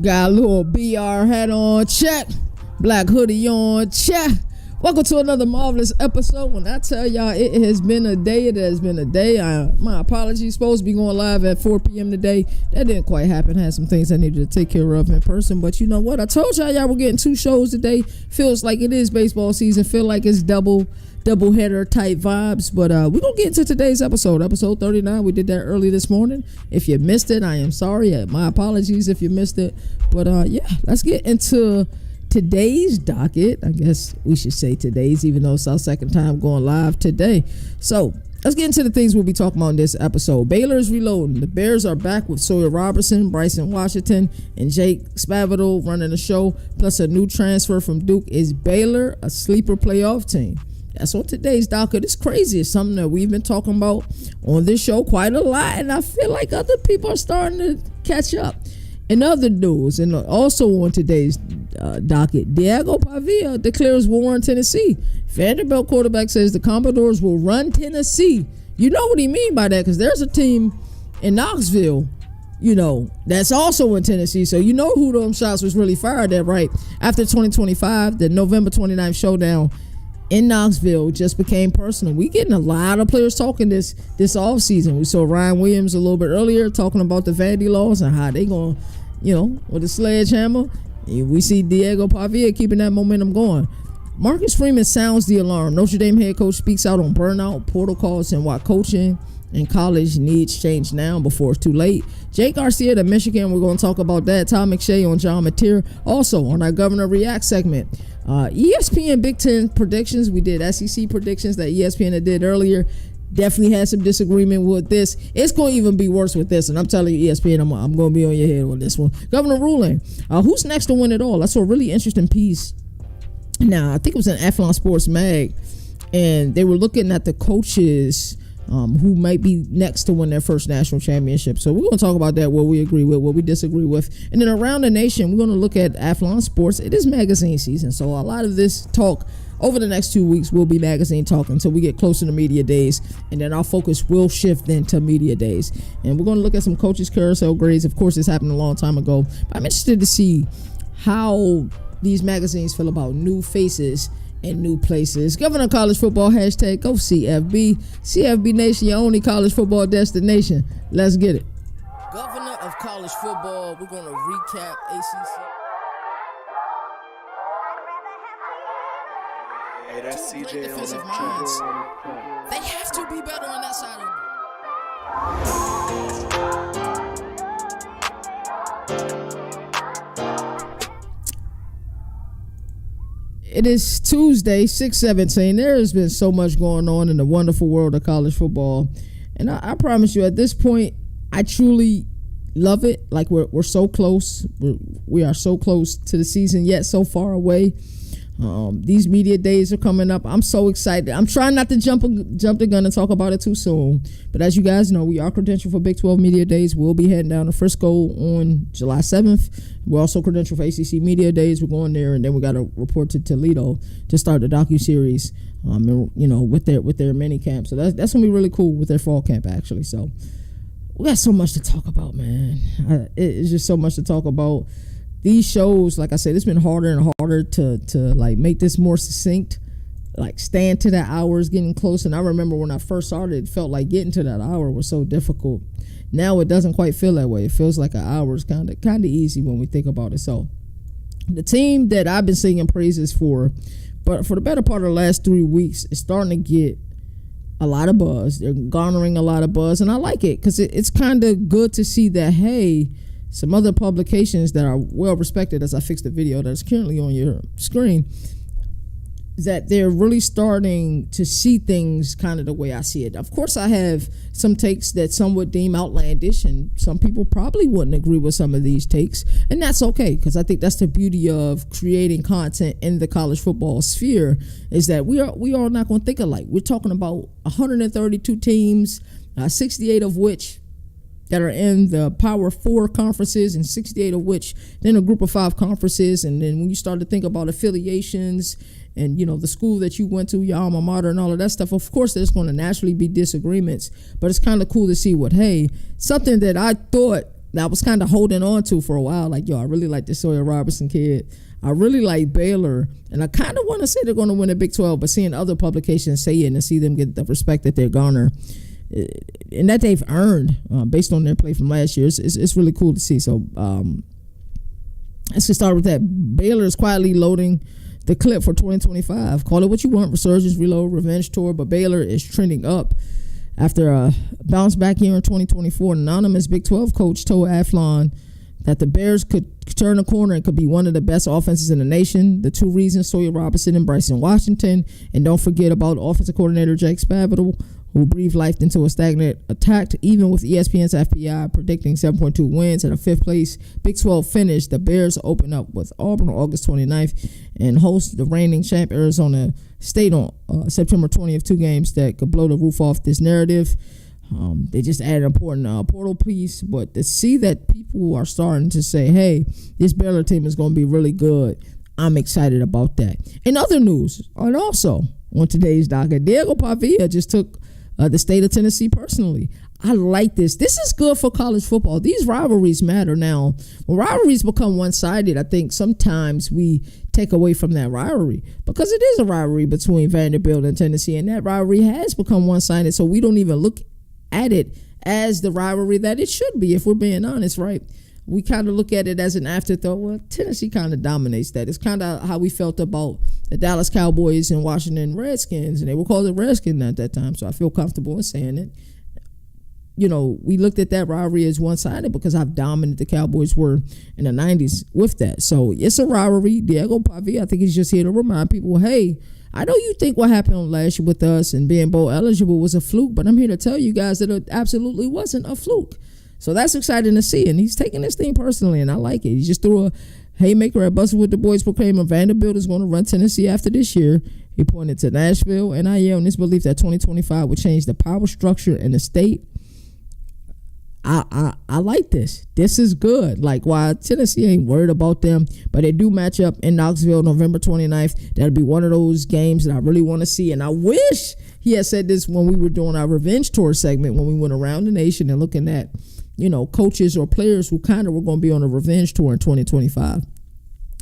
Got a little BR hat on, check. Black hoodie on, check. Welcome to another marvelous episode. When I tell y'all it has been a day, it has been a day. My apologies. Supposed to be going live at 4 p.m. today. That didn't quite happen. Had some things I needed to take care of in person. But you know what? I told y'all we're getting 2 shows today. Feels like it is baseball season. Feel like it's double header type vibes. But we're going to get into today's episode 39. We did that early this morning. If you missed it, I am sorry. My apologies if you missed it. But yeah, let's get into today's docket. I guess we should say today's, even though it's our second time going live today. So let's get into the things we'll be talking about in this episode. Baylor is reloading. The Bears are back with Sawyer, Robertson, Bryson, Washington, and Jake Spavital running the show. Plus a new transfer from Duke. Is Baylor a sleeper playoff team? That's on today's docket. It's crazy. It's something that we've been talking about on this show quite a lot, and I feel like other people are starting to catch up. In other news, and also on today's docket, Diego Pavia declares war on Tennessee. Vanderbilt quarterback says the Commodores will run Tennessee. You know what he mean by that, because there's a team in Knoxville, that's also in Tennessee. So you know who them shots was really fired at, right? After 2025, the November 29th showdown in Knoxville just became personal. We getting a lot of players talking this offseason. We saw Ryan Williams a little bit earlier talking about the Vandy laws and how they going, with a sledgehammer. And we see Diego Pavia keeping that momentum going. Marcus Freeman sounds the alarm. Notre Dame head coach speaks out on burnout, protocols, and why coaching in college needs change now before it's too late. Jake Garcia to Michigan, we're going to talk about that. Todd McShay on John Mateer. Also on our Governor React segment. ESPN Big Ten predictions. We did SEC predictions that ESPN did earlier. Definitely had some disagreement with this. It's going to even be worse with this. And I'm telling you, ESPN, I'm going to be on your head with this one. Governor ruling. Who's next to win it all? I saw a really interesting piece. Now, I think it was in Athlon Sports Mag. And they were looking at the coaches who might be next to win their first national championship. So we're going to talk about that, what we agree with, what we disagree with. And then around the nation, we're going to look at Athlon Sports. It is magazine season, so a lot of this talk over the next 2 weeks will be magazine talk until we get closer to media days, and then our focus will shift then to media days. And we're going to look at some coaches' carousel grades. Of course, this happened a long time ago, but I'm interested to see how these magazines feel about new faces and new places. Governor College Football, hashtag go CFB. CFB Nation, your only college football destination. Let's get it. Governor of College Football, we're going to recap ACC. Hey, that's CJ defensive on minds. They have to be better on that side of It is Tuesday, 6/17. There has been so much going on in the wonderful world of college football. And I promise you, at this point, I truly love it. Like, we're so close. We are so close to the season, yet so far away. These media days are coming up. I'm so excited. I'm trying not to jump the gun and talk about it too soon. But as you guys know, we are credentialed for Big 12 Media Days. We'll be heading down to Frisco on July 7th. We're also credentialed for ACC Media Days. We're going there, and then we got to report to Toledo to start the docu-series, with their mini camp. So that's going to be really cool with their fall camp, actually. So we got so much to talk about, man. It's just so much to talk about. These shows, like I said, it's been harder and harder to like make this more succinct, like stand to that hour is getting close. And I remember when I first started, it felt like getting to that hour was so difficult. Now it doesn't quite feel that way. It feels like an hour is kind of easy when we think about it. So the team that I've been singing praises for, but for the better part of the last 3 weeks, is starting to get a lot of buzz. They're garnering a lot of buzz, and I like it because it's kind of good to see that, hey, some other publications that are well respected, as I fix the video that's currently on your screen, that they're really starting to see things kind of the way I see it. Of course, I have some takes that some would deem outlandish, and some people probably wouldn't agree with some of these takes, and that's okay, because I think that's the beauty of creating content in the college football sphere, is that we are not going to think alike. We're talking about 132 teams, 68 of which that are in the Power 4 conferences, and 68 of which then a group of 5 conferences. And then when you start to think about affiliations and, the school that you went to, your alma mater and all of that stuff, of course there's going to naturally be disagreements, but it's kind of cool to see something that I thought that I was kind of holding on to for a while, like, I really like the Sawyer Robertson kid. I really like Baylor, and I kind of want to say they're going to win the Big 12, but seeing other publications say it and see them get the respect that they're garner and that they've earned based on their play from last year, it's really cool to see. So let's just start with that. Baylor is quietly loading the clip for 2025. Call it what you want, resurgence, reload, revenge tour, but Baylor is trending up after a bounce back year in 2024. An anonymous Big 12 coach told Athlon that the Bears could turn a corner and could be one of the best offenses in the nation. The 2 reasons: Sawyer Robertson and Bryson Washington. And don't forget about offensive coordinator Jake Spavital, who breathed life into a stagnant attack. Even with ESPN's FPI predicting 7.2 wins and a 5th place Big 12 finish, the Bears open up with Auburn on August 29th and host the reigning champ Arizona State on September 20th. 2 games that could blow the roof off this narrative. They just added an important portal piece, but to see that people are starting to say, hey, this Baylor team is going to be really good, I'm excited about that. In other news, and also on today's docket, Diego Pavia just took the state of Tennessee personally. I like this. This is good for college football. These rivalries matter now. When rivalries become one-sided, I think sometimes we take away from that rivalry, because it is a rivalry between Vanderbilt and Tennessee, and that rivalry has become one-sided, so we don't even look at it as the rivalry that it should be, if we're being honest, right? We kind of look at it as an afterthought. Well, Tennessee kind of dominates that. It's kind of how we felt about the Dallas Cowboys and Washington Redskins, and they were called the Redskins at that time, so I feel comfortable in saying it. We looked at that rivalry as one-sided because how dominant the Cowboys were in the 90s with that. So it's a rivalry. Diego Pavia, I think he's just here to remind people, hey, I know you think what happened last year with us and being bowl eligible was a fluke, but I'm here to tell you guys that it absolutely wasn't a fluke. So that's exciting to see, and he's taking this thing personally, and I like it. He just threw a haymaker at Busted with the Boys, proclaiming Vanderbilt is going to run Tennessee after this year. He pointed to Nashville, NIL, and his belief that 2025 would change the power structure in the state. I like this. This is good. Like, why Tennessee ain't worried about them, but they do match up in Knoxville November 29th. That'll be one of those games that I really want to see. And I wish he had said this when we were doing our revenge tour segment, when we went around the nation and looking at, coaches or players who kind of were going to be on a revenge tour in 2025.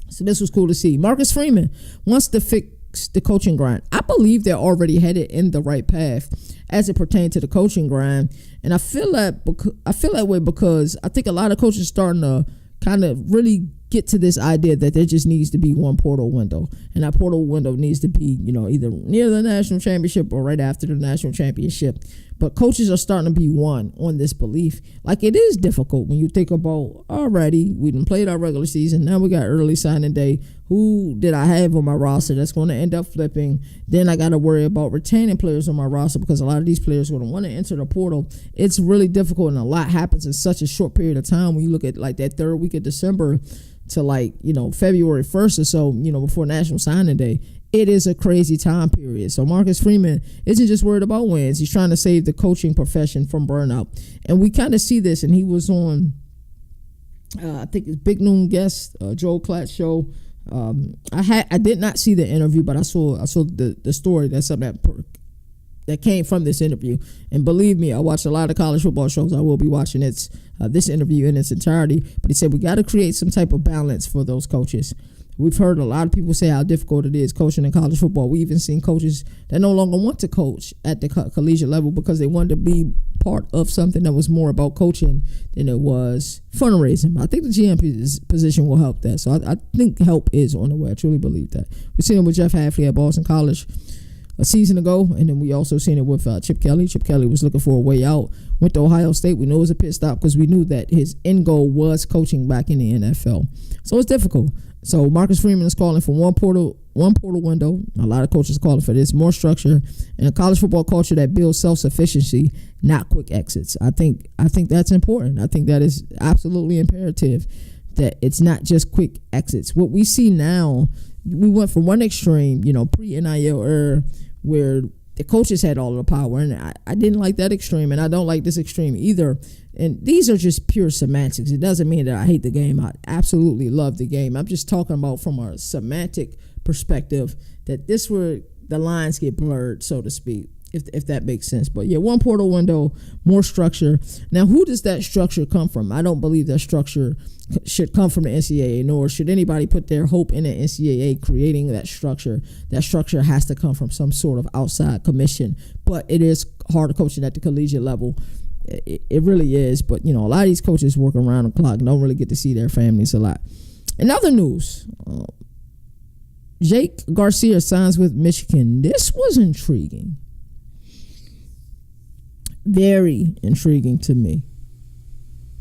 So this was cool to see. Marcus Freeman wants to fix the coaching grind. I believe they're already headed in the right path as it pertains to the coaching grind. And I feel that way because I think a lot of coaches are starting to kind of really get to this idea that there just needs to be one portal window, and that portal window needs to be, either near the national championship or right after the national championship. But coaches are starting to be one on this belief. Like, it is difficult when you think about, already, we done played our regular season, now we got early signing day. Who did I have on my roster that's going to end up flipping? Then I got to worry about retaining players on my roster, because a lot of these players are going to want to enter the portal. It's really difficult, and a lot happens in such a short period of time. When you look at like that 3rd week of December to February 1st or so, before National Signing Day, it is a crazy time period. So Marcus Freeman isn't just worried about wins. He's trying to save the coaching profession from burnout. And we kind of see this, and he was on, I think it's Big Noon guest, Joel Klatt's show. I did not see the interview, but I saw the story that's something that came from this interview. And believe me, I watch a lot of college football shows. I will be watching this interview in its entirety. But he said we got to create some type of balance for those coaches. We've heard a lot of people say how difficult it is coaching in college football. We even seen coaches that no longer want to coach at the collegiate level because they wanted to be part of something that was more about coaching than it was fundraising. I think the GM position will help that. So I think help is on the way. I truly believe that. We've seen it with Jeff Hafley at Boston College a season ago, and then we also seen it with Chip Kelly. Chip Kelly was looking for a way out, went to Ohio State. We knew it was a pit stop because we knew that his end goal was coaching back in the NFL. So it's difficult. So Marcus Freeman is calling for one portal window. A lot of coaches are calling for this, more structure, and a college football culture that builds self-sufficiency, not quick exits. I think that's important. I think that is absolutely imperative, that it's not just quick exits. What we see now, we went from one extreme, pre-NIL era, where the coaches had all of the power, and I didn't like that extreme, and I don't like this extreme either. And these are just pure semantics. It doesn't mean that I hate the game. I absolutely love the game. I'm just talking about from a semantic perspective that this where the lines get blurred, so to speak, if that makes sense. But yeah, one portal window, more structure. Now, who does that structure come from? I don't believe that structure should come from the NCAA, nor should anybody put their hope in the NCAA creating that structure. That structure has to come from some sort of outside commission. But it is hard coaching at the collegiate level. It really is. But, a lot of these coaches work around the clock and don't really get to see their families a lot. In other news, Jake Garcia signs with Michigan. This was intriguing. Very intriguing to me.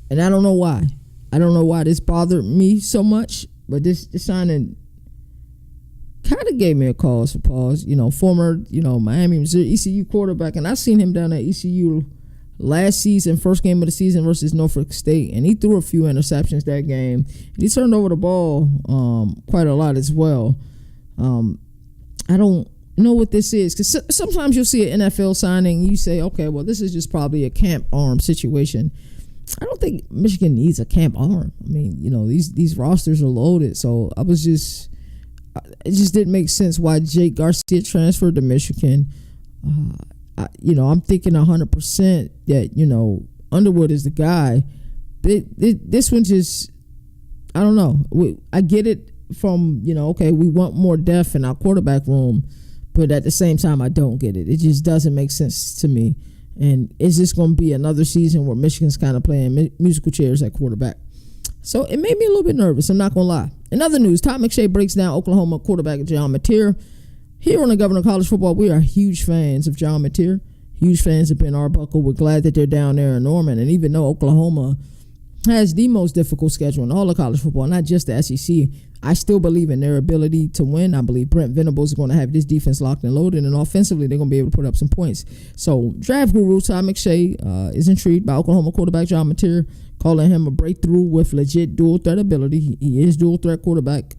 And I don't know why. I don't know why this bothered me so much, but this signing kind of gave me a cause for pause. Former, Miami, Missouri, ECU quarterback, and I seen him down at ECU last season, first game of the season versus Norfolk State, and he threw a few interceptions that game. And he turned over the ball quite a lot as well. I don't know what this is, because sometimes you'll see an NFL signing and you say, okay, well, this is just probably a camp arm situation. I don't think Michigan needs a camp arm. I mean, these rosters are loaded, so it just didn't make sense why Jake Garcia transferred to Michigan. I'm thinking 100% that Underwood is the guy. This one just, I don't know. I get it from okay, we want more depth in our quarterback room, but at the same time, I don't get it. It just doesn't make sense to me. And is this going to be another season where Michigan's kind of playing musical chairs at quarterback? So it made me a little bit nervous, I'm not going to lie. In other news, Todd McShay breaks down Oklahoma quarterback John Mateer. Here on the Governor of College Football, we are huge fans of John Mateer. Huge fans of Ben Arbuckle. We're glad that they're down there in Norman. And even though Oklahoma has the most difficult schedule in all of college football, not just the SEC, I still believe in their ability to win. I believe Brent Venables is going to have this defense locked and loaded, and offensively they're going to be able to put up some points. So draft guru Todd McShay is intrigued by Oklahoma quarterback John Mateer, calling him a breakthrough with legit dual threat ability. He is dual threat quarterback.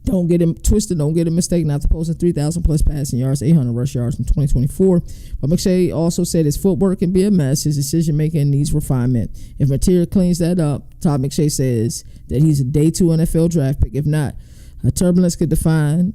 Don't get him twisted. Don't get him mistaken. After posting 3,000 plus passing yards, 800 rush yards in 2024. But McShay also said his footwork can be a mess. His decision making needs refinement. If Mateer cleans that up, Todd McShay says that he's a day 2 NFL draft pick. If not, a turbulence could define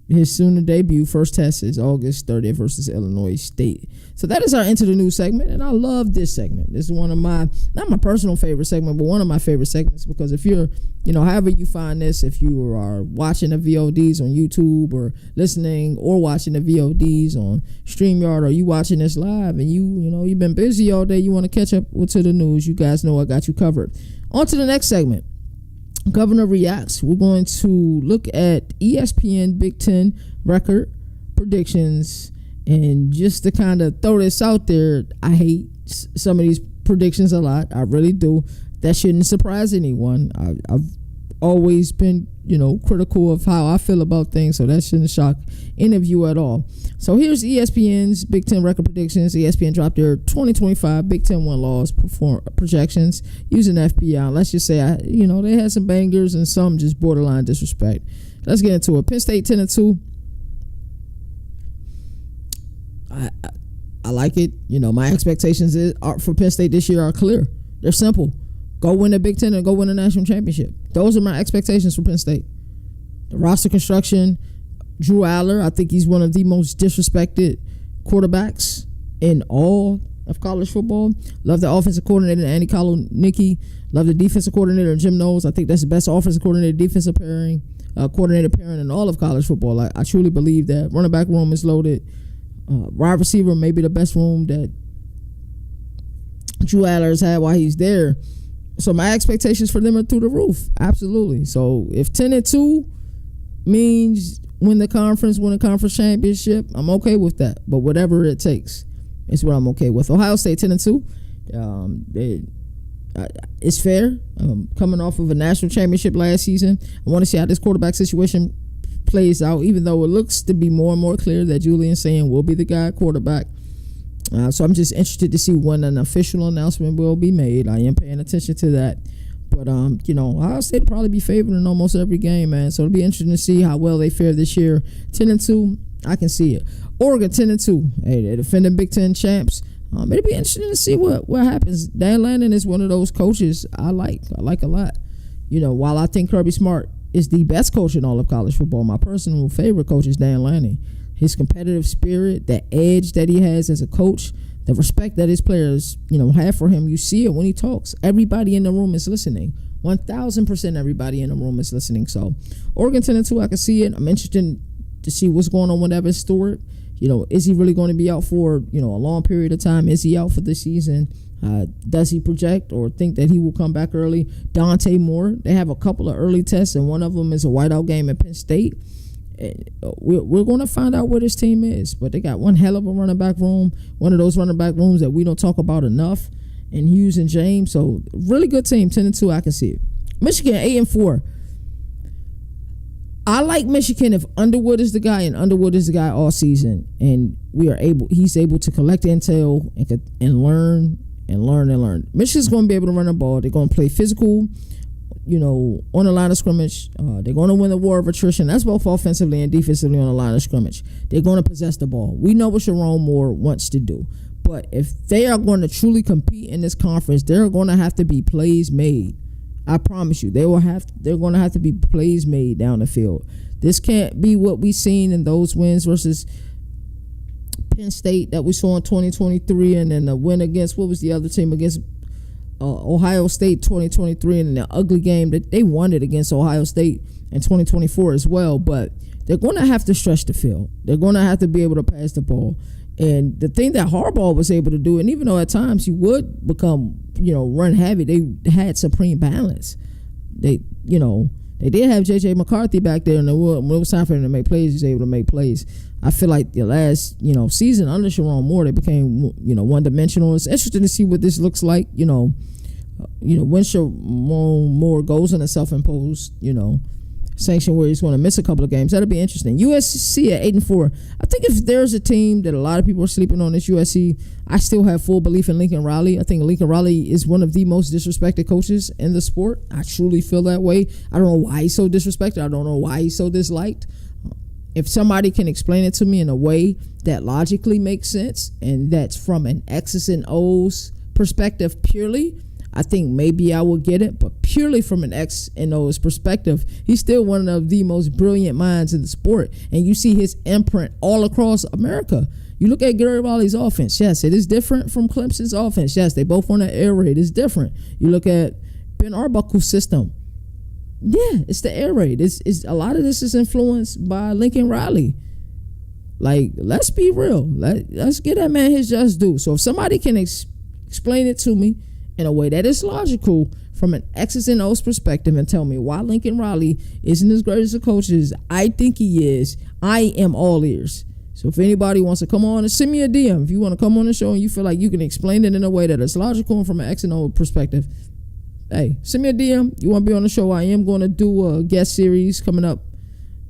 his sooner debut. First test is August 30th versus Illinois State. So that is our Into the News segment, and I love this segment. This is one of my, not my personal favorite segment, but one of my favorite segments, because if you're, however you find this, if you are watching the VODs on YouTube or listening or watching the VODs on StreamYard, or you watching this live and you've been busy all day, you want to catch up to the news, you guys know I got you covered. On to the next segment. Governor Reacts. We're going to look at ESPN Big Ten record predictions, and just to kind of throw this out there, I hate some of these predictions a lot. I really do. That shouldn't surprise anyone. I've always been, critical of how I feel about things, so that shouldn't shock any of you at all. So here's ESPN's Big Ten record predictions. ESPN dropped their 2025 Big Ten win-loss projections using FPI. Let's just say, they had some bangers and some just borderline disrespect. Let's get into it. Penn State 10-2. I like it. My expectations for Penn State this year are clear. They're simple. Go win the Big Ten and go win the national championship. Those are my expectations for Penn State. The roster construction, Drew Aller, I think he's one of the most disrespected quarterbacks in all of college football. Love the offensive coordinator, Andy Kalonicky. Love the defensive coordinator, Jim Knowles. I think that's the best offensive coordinator, defensive coordinator pairing in all of college football. I truly believe that. Running back room is loaded. Wide receiver, maybe the best room that Drew Aller has had while he's there. So my expectations for them are through the roof. Absolutely. So if 10-2 means win a conference championship, I'm okay with that. But whatever it takes is what I'm okay with. Ohio State 10-2. It's fair. Coming off of a national championship last season, I want to see how this quarterback situation plays out, even though it looks to be more and more clear that Julian Sand will be the guy quarterback. So I'm just interested to see when an official announcement will be made. I am paying attention to that. But, Ohio State will probably be favored in almost every game, man. So it'll be interesting to see how well they fare this year. 10-2, I can see it. Oregon 10-2. Hey, they're defending Big Ten champs. It'll be interesting to see what happens. Dan Lannon is one of those coaches I like a lot. While I think Kirby Smart is the best coach in all of college football, my personal favorite coach is Dan Lanning. His competitive spirit, the edge that he has as a coach, the respect that his players, have for him, you see it when he talks. Everybody in the room is listening. 1,000% everybody in the room is listening. So, Oregon 10-2, I can see it. I'm interested to see what's going on with Evan Stewart. Is he really going to be out for, a long period of time? Is he out for the season? Does he project or think that he will come back early? Dante Moore, they have a couple of early tests, and one of them is a whiteout game at Penn State. We're going to find out where this team is, but they got one hell of a running back room, one of those running back rooms that we don't talk about enough, and Hughes and James. So, really good team, 10-2, I can see it. Michigan, 8-4. I like Michigan if Underwood is the guy, and Underwood is the guy all season, and he's able to collect intel and learn. Michigan's going to be able to run the ball. They're going to play physical, on the line of scrimmage. They're going to win the war of attrition. That's both offensively and defensively on the line of scrimmage. They're going to possess the ball. We know what Sherrone Moore wants to do. But if they are going to truly compete in this conference, there are going to have to be plays made. I promise you, they're going to have to be plays made down the field. This can't be what we seen in those wins versus Penn State that we saw in 2023, and then the win against, what was the other team, against Ohio State 2023, and the ugly game that they won it against Ohio State in 2024 as well. But they're going to have to stretch the field. They're going to have to be able to pass the ball. And the thing that Harbaugh was able to do, and even though at times he would become, run heavy, they had supreme balance. They did have J.J. McCarthy back there, and when it was time for him to make plays, he was able to make plays. I feel like the last, season under Sherrone Moore, they became, one-dimensional. It's interesting to see what this looks like, when Sherrone Moore goes on a self-imposed, sanction where he's going to miss a couple of games. That'll be interesting. USC at 8-4. I think if there's a team that a lot of people are sleeping on, it's USC. I still have full belief in Lincoln Riley. I think Lincoln Riley is one of the most disrespected coaches in the sport. I truly feel that way. I don't know why he's so disrespected. I don't know why he's so disliked. If somebody can explain it to me in a way that logically makes sense, and that's from an X's and O's perspective purely, I think maybe I will get it. But purely from an X and O's perspective, he's still one of the most brilliant minds in the sport. And you see his imprint all across America. You look at Gary Riley's offense. Yes, it is different from Clemson's offense. Yes, they both run an air raid. It's different. You look at Ben Arbuckle's system. Yeah, it's the air raid. It's a lot of this is influenced by Lincoln Riley. Like, let's be real. Let's give that man his just due. So if somebody can explain it to me in a way that is logical from an X's and O's perspective and tell me why Lincoln Riley isn't as great as a coach as I think he is, I am all ears. So if anybody wants to come on and send me a DM, if you want to come on the show and you feel like you can explain it in a way that is logical and from an X and O perspective, hey, send me a DM. You want to be on the show? I am going to do a guest series coming up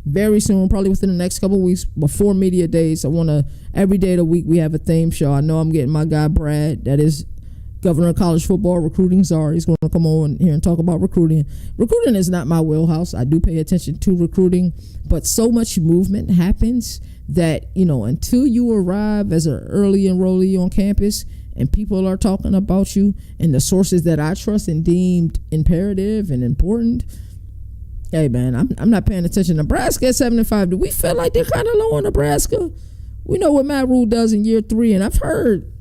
very soon, probably within the next couple of weeks before media days. I want to, every day of the week we have a theme show. I know I'm getting my guy Brad, that is Governor of College Football, recruiting czar. He's going to come on here and talk about recruiting. Recruiting is not my wheelhouse. I do pay attention to recruiting, but so much movement happens that, until you arrive as an early enrollee on campus and people are talking about you and the sources that I trust and deemed imperative and important, hey, man, I'm not paying attention. Nebraska at 7-5. Do we feel like they're kind of low on Nebraska? We know what Matt Rule does in year 3, and I've heard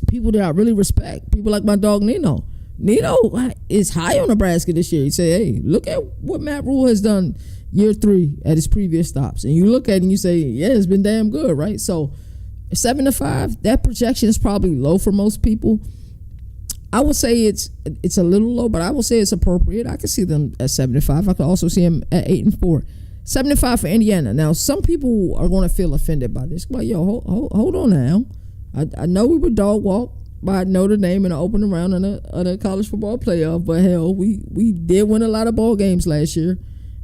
people that I really respect, people like my dog Nino. Nino is high on Nebraska this year. He say, hey, look at what Matt Rule has done year 3 at his previous stops. And you look at it and you say, yeah, it's been damn good, right? So 7-5, that projection is probably low for most people. I would say it's a little low, but I will say it's appropriate. I can see them at 7-5. I could also see them at 8-4. 7-5 for Indiana. Now, some people are going to feel offended by this. But, hold on now. I know we were dog walked by Notre Dame in the opening round of the college football playoff, but hell, we did win a lot of ball games last year.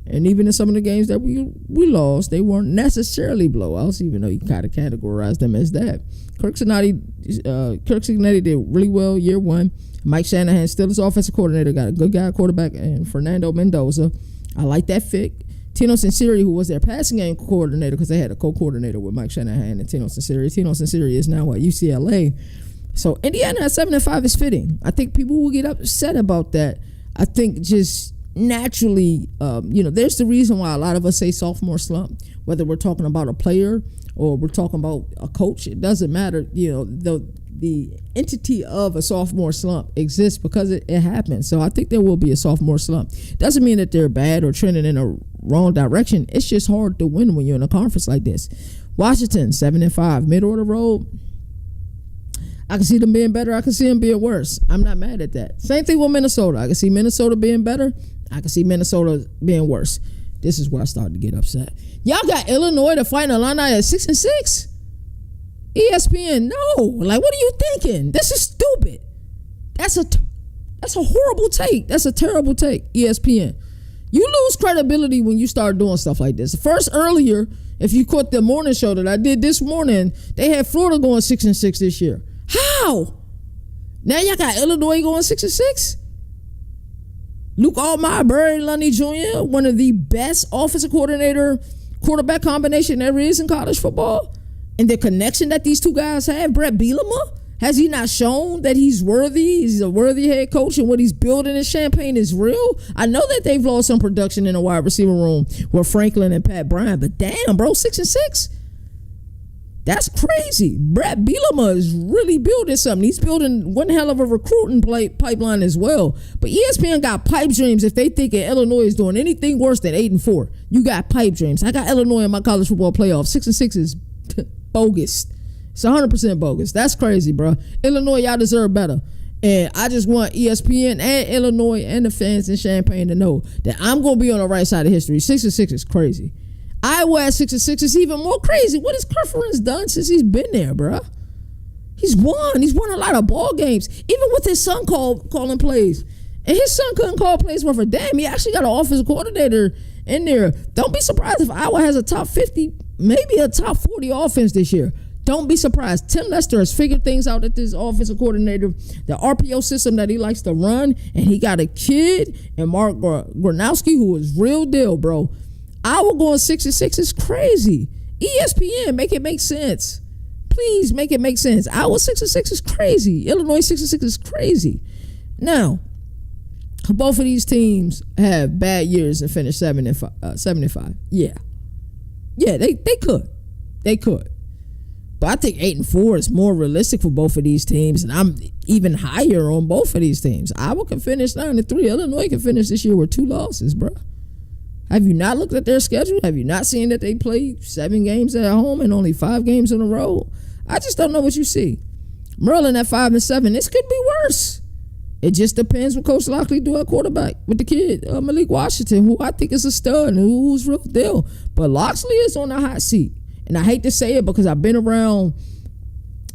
And even in some of the games that we lost, they weren't necessarily blowouts, even though you kind of categorize them as that. Kirk Cignetti did really well year 1. Mike Shanahan, still his offensive coordinator, got a good guy quarterback, and Fernando Mendoza. I like that fit. Tino Sinceri, who was their passing game coordinator, because they had a co-coordinator with Mike Shanahan and Tino Sinceri. Tino Sinceri is now at UCLA. So Indiana at 7-5 is fitting. I think people will get upset about that. I think just naturally, there's the reason why a lot of us say sophomore slump, whether we're talking about a player or we're talking about a coach. It doesn't matter. The entity of a sophomore slump exists because it happens. So I think there will be a sophomore slump. Doesn't mean that they're bad or trending in a wrong direction. It's just hard to win when you're in a conference like this. Washington 7-5, middle of the road. I can see them being better. I can see them being worse. I'm not mad at that. Same thing with Minnesota. I can see Minnesota being better. I can see Minnesota being worse. This is where I started to get upset. Y'all got Illinois to fight Illini at 6-6? ESPN, no. Like, what are you thinking? This is stupid. That's a horrible take. That's a terrible take, ESPN. You lose credibility when you start doing stuff like this. First, earlier, if you caught the morning show that I did this morning, they had Florida going 6-6 this year. How? Now y'all got Illinois going 6-6? Luke Altmaier, Barry Lundy Jr., one of the best offensive quarterback combination there is in college football. And the connection that these two guys have. Brett Bielema, has he not shown that he's worthy? He's a worthy head coach, and what he's building in Champaign is real. I know that they've lost some production in the wide receiver room with Franklin and Pat Bryant, but damn, bro, 6-6? That's crazy. Brett Bielema is really building something. He's building one hell of a recruiting pipeline as well. But ESPN got pipe dreams if they think that Illinois is doing anything worse than 8-4. You got pipe dreams. I got Illinois in my college football playoff. 6-6 is bogus. It's 100% bogus. That's crazy, bro. Illinois, y'all deserve better. And I just want ESPN and Illinois and the fans in Champaign to know that I'm going to be on the right side of history. 6-6 is crazy. Iowa at 6-6 is even more crazy. What has Kerferens done since he's been there, bro? He's won. He's won a lot of ball games, even with his son calling plays. And his son couldn't call plays worth a damn. He actually got an offensive coordinator in there. Don't be surprised if Iowa has a top 50, maybe a top 40 offense this year. Don't be surprised. Tim Lester has figured things out at this offensive coordinator, the RPO system that he likes to run, and he got a kid and Mark Gronowski who is real deal, bro. Iowa going 6-6 is crazy. ESPN, make it make sense. Please make it make sense. Iowa 6-6 is crazy. Illinois 6-6 is crazy. Now, both of these teams have bad years and finish 7-5. Yeah, they could. They could. But I think 8-4 is more realistic for both of these teams, and I'm even higher on both of these teams. Iowa can finish 9-3. Illinois can finish this year with 2 losses, bro. Have you not looked at their schedule? Have you not seen that they play 7 games at home and only 5 games on the road? I just don't know what you see. Maryland at 5-7. This could be worse. It just depends what Coach Lockley do at quarterback with the kid, Malik Washington, who I think is a stud and who's real deal. But Loxley is on the hot seat. And I hate to say it because I've been around,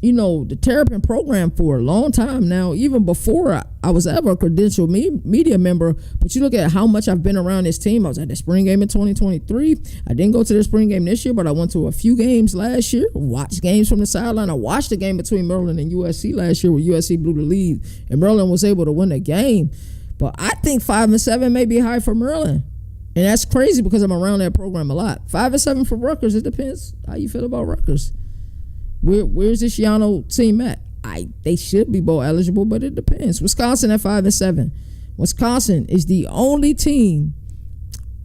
the Terrapin program for a long time now, even before I was ever a credentialed media member. But you look at how much I've been around this team. I was at the spring game in 2023. I didn't go to the spring game this year, but I went to a few games last year, watched games from the sideline. I watched the game between Maryland and USC last year where USC blew the lead, and Maryland was able to win the game. But I think 5-7 may be high for Maryland. And that's crazy because I'm around that program a lot. 5-7 for Rutgers. It depends how you feel about Rutgers. Where's this Yano team at? They should be bowl eligible, but it depends. Wisconsin at 5-7. Wisconsin is the only team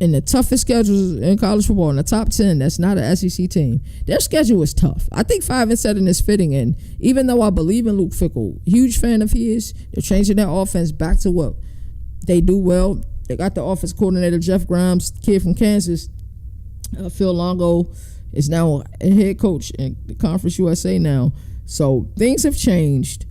in the toughest schedules in college football in the top 10 that's not an SEC team. Their schedule is tough. I think 5-7 is fitting, and even though I believe in Luke Fickell, huge fan of his, they're changing their offense back to what they do well. They got the offense coordinator Jeff Grimes, kid from Kansas. Phil Longo is now a head coach in the Conference USA now. So things have changed.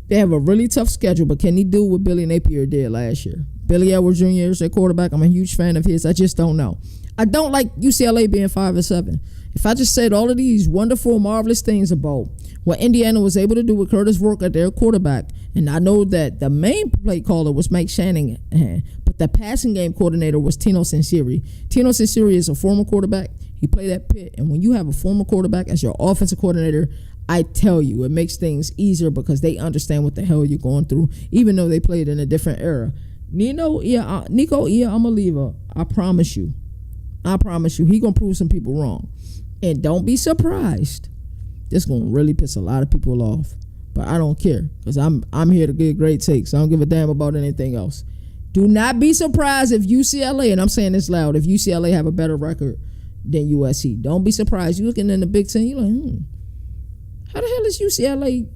They have a really tough schedule, but can he do what Billy Napier did last year? Billy Edwards Jr. is their quarterback. I'm a huge fan of his. I just don't know. I don't like UCLA being 5-7. If I just said all of these wonderful, marvelous things about what Indiana was able to do with Curtis Rourke at their quarterback, and I know that the main play caller was Mike Shanahan, but the passing game coordinator was Tino Sinceri. Tino Sinceri is a former quarterback. He played at Pitt, and when you have a former quarterback as your offensive coordinator, I tell you, it makes things easier because they understand what the hell you're going through, even though they played in a different era. Nico Iamaleava, I promise you, I promise you, he gonna prove some people wrong. And don't be surprised. This gonna really piss a lot of people off. But I don't care, because I'm here to give great takes. I don't give a damn about anything else. Do not be surprised if UCLA, and I'm saying this loud, if UCLA have a better record than USC. Don't be surprised. You're looking in the Big Ten, you're like, how the hell is UCLA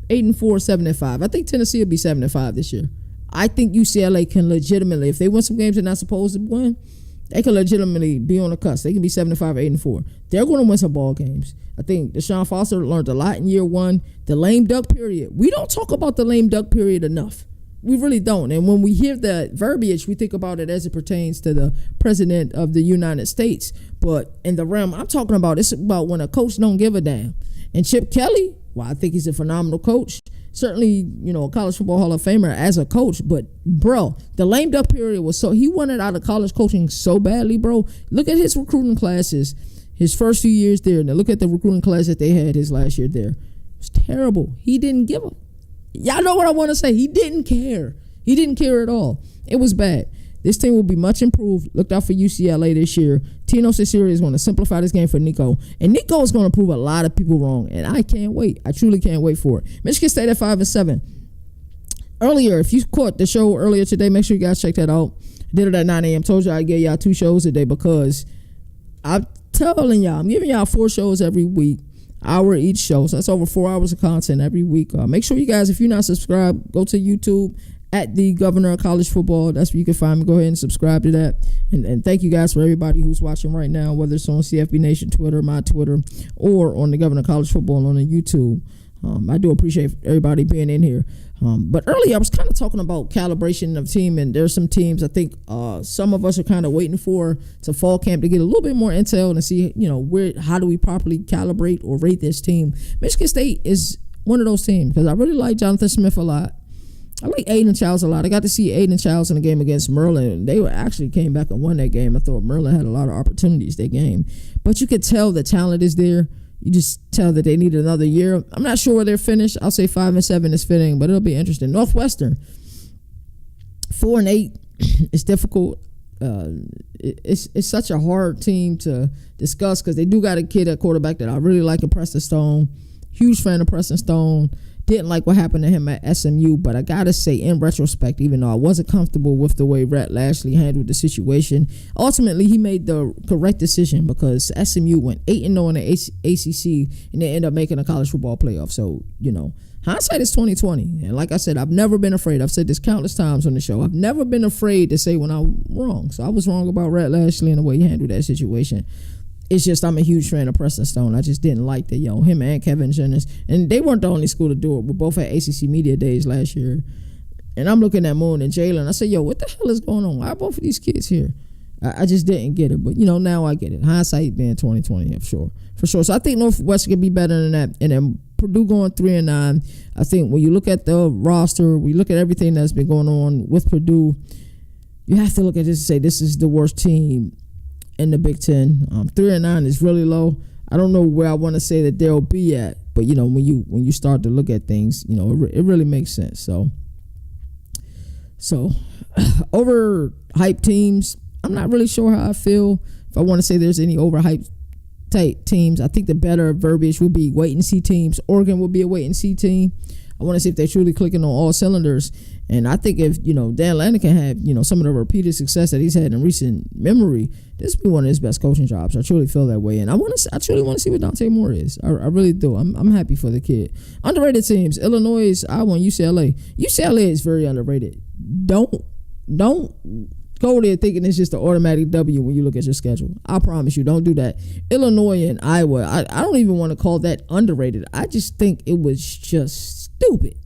8-4, 7-5? I think Tennessee will be 7-5 this year. I think UCLA can legitimately, if they win some games they're not supposed to win, they can legitimately be on the cusp. They can be 7-5 or 8-4. They're going to win some ball games. I think Deshaun Foster learned a lot in year one. The lame duck period. We don't talk about the lame duck period enough. We really don't. And when we hear the verbiage, we think about it as it pertains to the president of the United States. But in the realm I'm talking about, it's about when a coach don't give a damn. And Chip Kelly, well, I think he's a phenomenal coach. Certainly, a college football Hall of Famer as a coach. But, bro, the lame duck period was he wanted out of college coaching so badly, bro. Look at his recruiting classes, his first few years there. Now, look at the recruiting class that they had his last year there. It was terrible. He didn't give a... Y'all know what I want to say. He didn't care. He didn't care at all. It was bad. This team will be much improved. Look out for UCLA this year. Tino Ciceri is going to simplify this game for Nico. And Nico is going to prove a lot of people wrong. And I can't wait. I truly can't wait for it. Michigan State at 5-7. Earlier, if you caught the show earlier today, make sure you guys check that out. I did it at 9 a.m. Told you I gave y'all 2 shows today because I'm telling y'all, I'm giving y'all 4 shows every week. Hour each show. So that's over 4 hours of content every week. Make sure you guys, if you're not subscribed, go to YouTube at the Governor of College Football. That's where you can find me. Go ahead and subscribe to that. And thank you guys for everybody who's watching right now, whether it's on CFB Nation Twitter, my Twitter, or on the Governor of College Football on the YouTube. I do appreciate everybody being in here. But earlier I was kind of talking about calibration of team, and there's some teams I think some of us are kind of waiting for to fall camp to get a little bit more intel and see, how do we properly calibrate or rate this team. Michigan State is one of those teams because I really like Jonathan Smith a lot. I like Aiden Childs a lot. I got to see Aiden Childs in the game against Merlin. They actually came back and won that game. I thought Merlin had a lot of opportunities that game. But you could tell the talent is there. You just tell that they need another year. I'm not sure where they're finished. I'll say 5-7 is fitting, but it'll be interesting. Northwestern, 4-8. It's difficult. It's such a hard team to discuss because they do got a kid at quarterback that I really like, Preston Stone. Huge fan of Preston Stone. Didn't like what happened to him at SMU, but I gotta say, in retrospect, even though I wasn't comfortable with the way Rhett Lashley handled the situation, ultimately he made the correct decision because SMU went 8-0 in the ACC and they ended up making a college football playoff. So, hindsight is 20/20. And like I said, I've never been afraid. I've said this countless times on the show. I've never been afraid to say when I'm wrong. So I was wrong about Rhett Lashley and the way he handled that situation. It's just I'm a huge fan of Preston Stone. I just didn't like that, him and Kevin Jennings. And they weren't the only school to do it. We're both at ACC Media Days last year. And I'm looking at Moon and Jalen. I said, what the hell is going on? Why are both of these kids here? I just didn't get it. But, now I get it. Hindsight being 20/20, for sure. So I think Northwestern could be better than that. And then Purdue going 3-9. I think when you look at the roster, we look at everything that's been going on with Purdue, you have to look at this and say this is the worst team in the Big Ten. 3-9 is really low. I don't know where I want to say that they'll be at, but when you start to look at things, it really makes sense. So overhyped teams, I'm not really sure how I feel. If I want to say there's any overhyped type teams, I think the better verbiage would be wait and see teams. Oregon will be a wait and see team. I want to see if they're truly clicking on all cylinders. And I think if, Dan Lanning can have, some of the repeated success that he's had in recent memory, this will be one of his best coaching jobs. I truly feel that way. And I truly want to see what Dante Moore is. I really do. I'm happy for the kid. Underrated teams, Illinois, Iowa, and UCLA. UCLA is very underrated. Don't go there thinking it's just an automatic W when you look at your schedule. I promise you, don't do that. Illinois and Iowa, I don't even want to call that underrated. I just think it was just stupid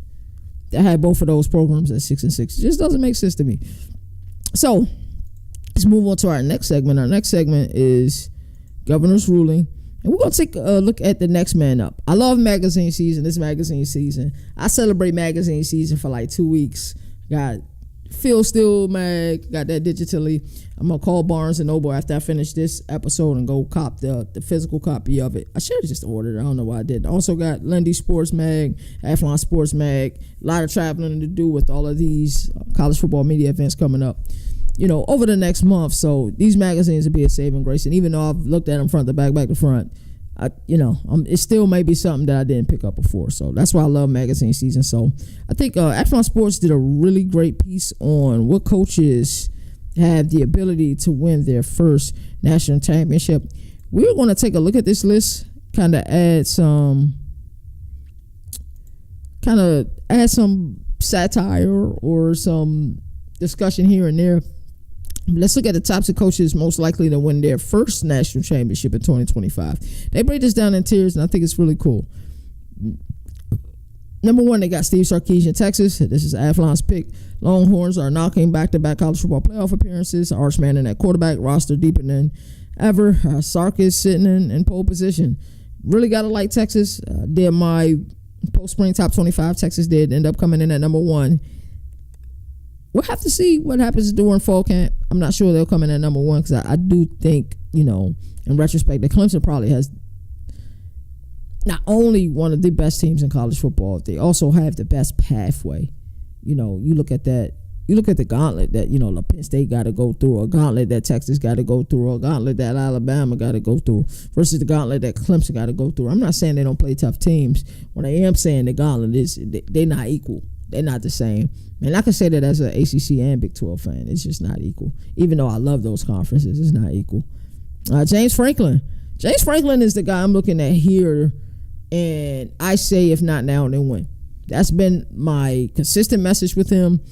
that had both of those programs at 6-6. It just doesn't make sense to me. So let's move on to our next segment. Our next segment is Governor's ruling. And we're going to take a look at the next man up. I love magazine season. This magazine season. I celebrate magazine season for like 2 weeks. Got Phil Steele mag, got that digitally. I'm going to call Barnes & Noble after I finish this episode and go cop the physical copy of it. I should have just ordered it. I don't know why I didn't. Also got Lindy Sports Mag, Athlon Sports Mag. A lot of traveling to do with all of these college football media events coming up. over the next month. So these magazines will be a saving grace. And even though I've looked at them front to back to front, it still may be something that I didn't pick up before. So that's why I love magazine season. So I think Athlon Sports did a really great piece on what coaches have the ability to win their first national championship. We're going to take a look at this list, kind of add some satire or some discussion here and there. Let's look at the types of coaches most likely to win their first national championship in 2025. They break this down in tiers, and I think it's really cool. Number 1, they got Steve Sarkisian, Texas. This is Athlon's pick. Longhorns are knocking back-to-back college football playoff appearances. Arch Manning at quarterback, roster deeper than ever. Sark is sitting in pole position. Really got to like Texas. Did my post-spring top 25. Texas did end up coming in at number 1. We'll have to see what happens during fall camp. I'm not sure they'll come in at number 1 because I do think, in retrospect, that Clemson probably has not only one of the best teams in college football, they also have the best pathway. You look at that. You look at the gauntlet that, Penn State got to go through, a gauntlet that Texas got to go through, a gauntlet that Alabama got to go through versus the gauntlet that Clemson got to go through. I'm not saying they don't play tough teams. What I am saying, the gauntlet is they're not equal. They're not the same. And I can say that as an ACC and Big 12 fan. It's just not equal. Even though I love those conferences, it's not equal. James Franklin. James Franklin is the guy I'm looking at here, and I say if not now, then when. That's been my consistent message with him.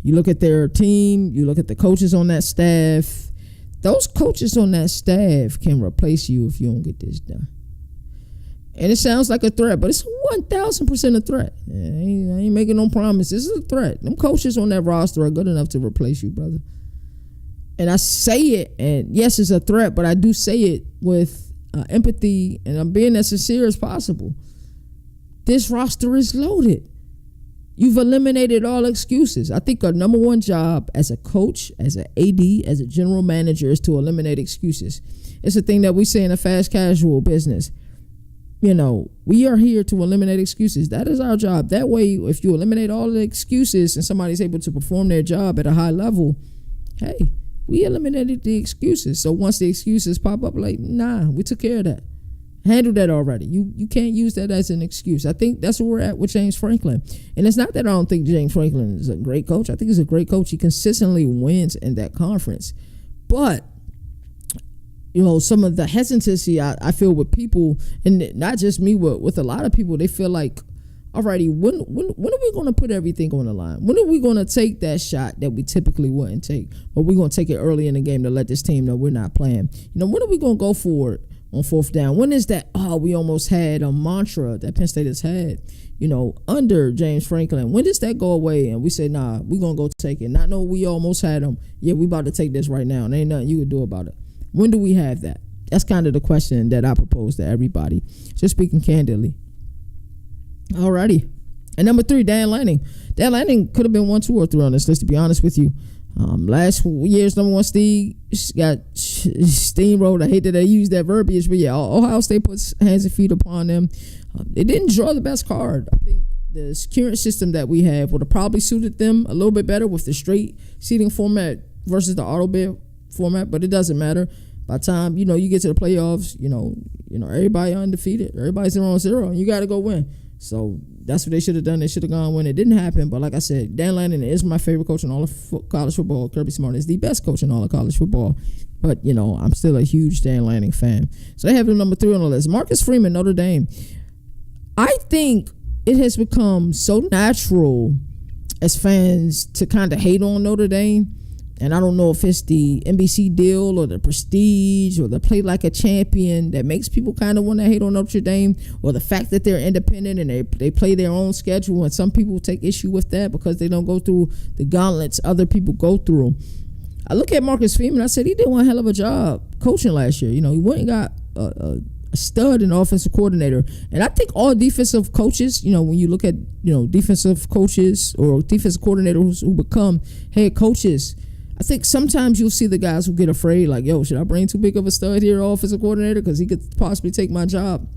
You look at their team, you look at the coaches on that staff. Those coaches on that staff can replace you if you don't get this done. And it sounds like a threat, but it's 1,000% a threat. I ain't making no promises. It's a threat. Them coaches on that roster are good enough to replace you, brother. And I say it, and yes, it's a threat, but I do say it with empathy, and I'm being as sincere as possible. This roster is loaded. You've eliminated all excuses. I think our number 1 job as a coach, as an AD, as a general manager is to eliminate excuses. It's a thing that we say in a fast casual business. We are here to eliminate excuses. That is our job. That way, if you eliminate all the excuses and somebody's able to perform their job at a high level, hey, we eliminated the excuses. So once the excuses pop up, nah, we took care of that. Handled that already. You can't use that as an excuse. I think that's where we're at with James Franklin. And it's not that I don't think James Franklin is a great coach. I think he's a great coach. He consistently wins in that conference. But some of the hesitancy I feel with people, and not just me, with a lot of people, they feel like, alrighty, when are we going to put everything on the line? When are we going to take that shot that we typically wouldn't take? But we're going to take it early in the game to let this team know we're not playing. When are we going to go for it on 4th down? When is that, we almost had a mantra that Penn State has had, under James Franklin? When does that go away and we say, nah, we're going to go take it? Not know we almost had them. Yeah, we about to take this right now, and ain't nothing you can do about it. When do we have that? That's kind of the question that I propose to everybody. Just speaking candidly. Alrighty. And number 3, Dan Lanning. Dan Lanning could have been 1, 2, or 3 on this list, to be honest with you. Last year's number 1 Steve got steamrolled. I hate that I use that verbiage, but yeah, Ohio State puts hands and feet upon them. They didn't draw the best card. I think the current system that we have would have probably suited them a little bit better with the straight seating format versus the auto bid format, but it doesn't matter. By the time you get to the playoffs, everybody undefeated, everybody's 0-0, and you got to go win. So that's what they should have done. They should have gone when it didn't happen. But like I said, Dan Lanning is my favorite coach in all of college football. Kirby Smart is the best coach in all of college football. But I'm still a huge Dan Lanning fan. So they have him number 3 on the list. Marcus Freeman, Notre Dame. I think it has become so natural as fans to kind of hate on Notre Dame. And I don't know if it's the NBC deal or the prestige or the play like a champion that makes people kind of want to hate on Notre Dame, or the fact that they're independent and they play their own schedule. And some people take issue with that because they don't go through the gauntlets other people go through. I look at Marcus Freeman. I said he did one hell of a job coaching last year. He went and got a stud and offensive coordinator. And I think all defensive coaches, when you look at, defensive coaches or defensive coordinators who become head coaches, I think sometimes you'll see the guys who get afraid, like, yo, should I bring too big of a stud here, offensive coordinator, because he could possibly take my job?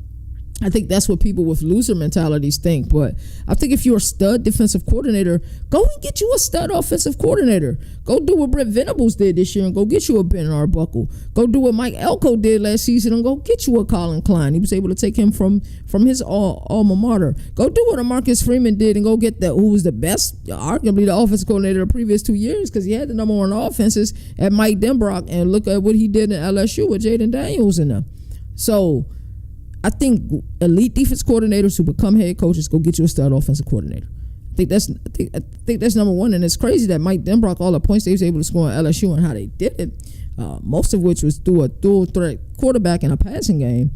I think that's what people with loser mentalities think. But I think if you're a stud defensive coordinator, go and get you a stud offensive coordinator. Go do what Brent Venables did this year and go get you a Ben Arbuckle. Go do what Mike Elko did last season and go get you a Colin Klein. He was able to take him from his alma mater. Go do what a Marcus Freeman did and go get who was the best, arguably the offensive coordinator the previous 2 years, because he had the number one offenses at Mike Denbrock, and look at what he did in LSU with Jaden Daniels in them. So I think elite defense coordinators who become head coaches go get you a stud offensive coordinator. I think that's number one. And it's crazy that Mike Denbrock, all the points they was able to score at LSU and how they did it, most of which was through a dual threat quarterback in a passing game.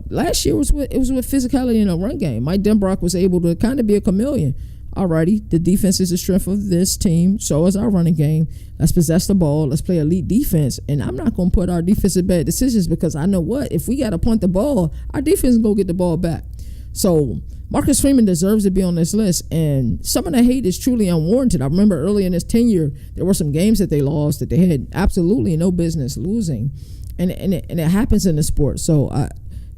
Last year it was with physicality in a run game. Mike Denbrock was able to kind of be a chameleon. Alrighty, the defense is the strength of this team. So is our running game. Let's possess the ball. Let's play elite defense. And I'm not going to put our defense in bad decisions, because I know what? If we got to punt the ball, our defense is going to get the ball back. So Marcus Freeman deserves to be on this list. And some of the hate is truly unwarranted. I remember early in his tenure, there were some games that they lost that they had absolutely no business losing. And it happens in the sport. So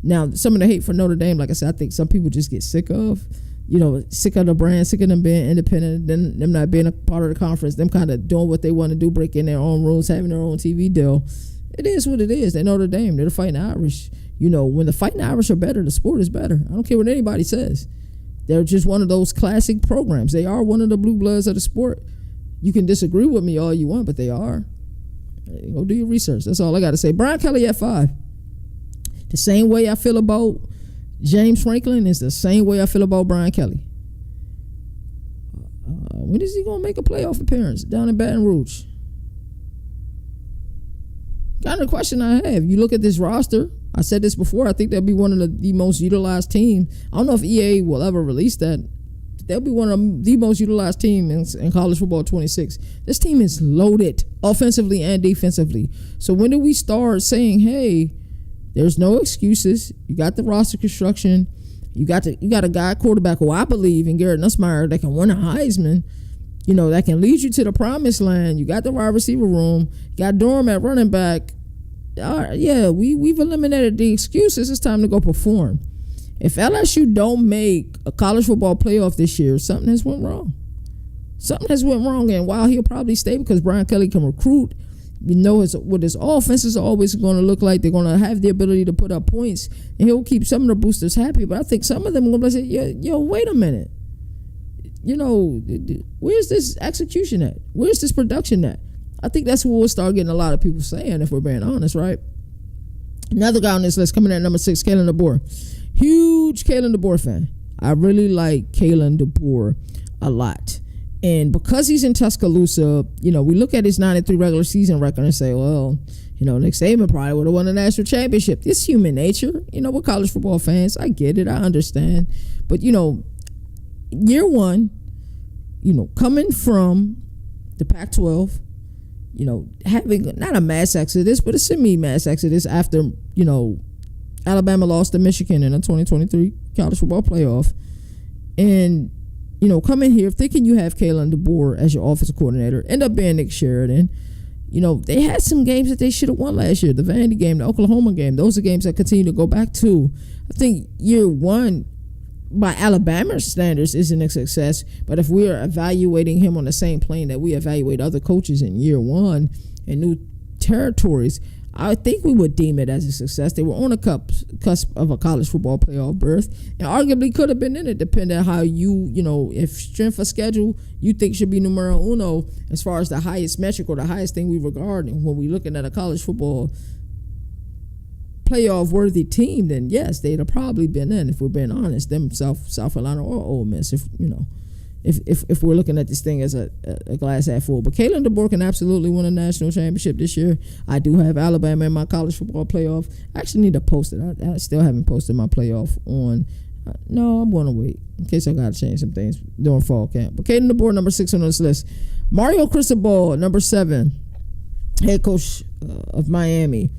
now some of the hate for Notre Dame, like I said, I think some people just get sick of. Sick of the brand, sick of them being independent, then them not being a part of the conference, them kind of doing what they want to do, breaking their own rules, having their own TV deal. It is what it is. They're Notre Dame. They're the Fighting Irish. When the Fighting Irish are better, the sport is better. I don't care what anybody says. They're just one of those classic programs. They are one of the blue bloods of the sport. You can disagree with me all you want, but they are. Go do your research. That's all I got to say. Brian Kelly at 5. The same way I feel about James Franklin is the same way I feel about Brian Kelly. When is he going to make a playoff appearance down in Baton Rouge? Kind of question I have. You look at this roster. I said this before. I think they'll be one of the most utilized teams. I don't know if EA will ever release that. They'll be one of the most utilized teams in college football 26. This team is loaded offensively and defensively. So when do we start saying, hey, there's no excuses. You got the roster construction. You got a guy quarterback who I believe in, Garrett Nussmeier, that can win a Heisman. That can lead you to the promised land. You got the wide receiver room. You got Durham at running back. We've eliminated the excuses. It's time to go perform. If LSU don't make a college football playoff this year, something has went wrong. And while he'll probably stay because Brian Kelly can recruit, what his offense is always going to look like. They're going to have the ability to put up points, and he'll keep some of the boosters happy. But I think some of them are going to say, yo, wait a minute. Where's this execution at? Where's this production at? I think that's what we'll start getting a lot of people saying, if we're being honest, right? Another guy on this list coming at number 6, Kalen DeBoer. Huge Kalen DeBoer fan. I really like Kalen DeBoer a lot. And because he's in Tuscaloosa, we look at his 9-3 regular season record and say, well, Nick Saban probably would have won a national championship. It's human nature. We're college football fans. I get it. I understand. But, year one, coming from the Pac-12, having not a mass exodus, but a semi-mass exodus after, Alabama lost to Michigan in the 2023 college football playoff. And come in here thinking you have Kalen DeBoer as your offensive coordinator, end up being Nick Sheridan. They had some games that they should have won last year. The Vandy game, the Oklahoma game, those are games that continue to go back to. I think year one, by Alabama standards, isn't a success. But if we are evaluating him on the same plane that we evaluate other coaches in year one in new territories, I think we would deem it as a success. They were on a cusp of a college football playoff berth, and arguably could have been in it, depending on how if strength of schedule you think should be numero uno as far as the highest metric or the highest thing we regard when we're looking at a college football playoff worthy team, then yes, they'd have probably been in, if we're being honest, them South Carolina or Ole Miss, if we're looking at this thing as a glass half full. But Kalen DeBoer can absolutely win a national championship this year. I do have Alabama in my college football playoff. I actually need to post it. I still haven't posted my playoff on. No, I'm going to wait in case I got to change some things during fall camp. But Kalen DeBoer, number 6 on this list. Mario Cristobal, number 7, head coach of Miami.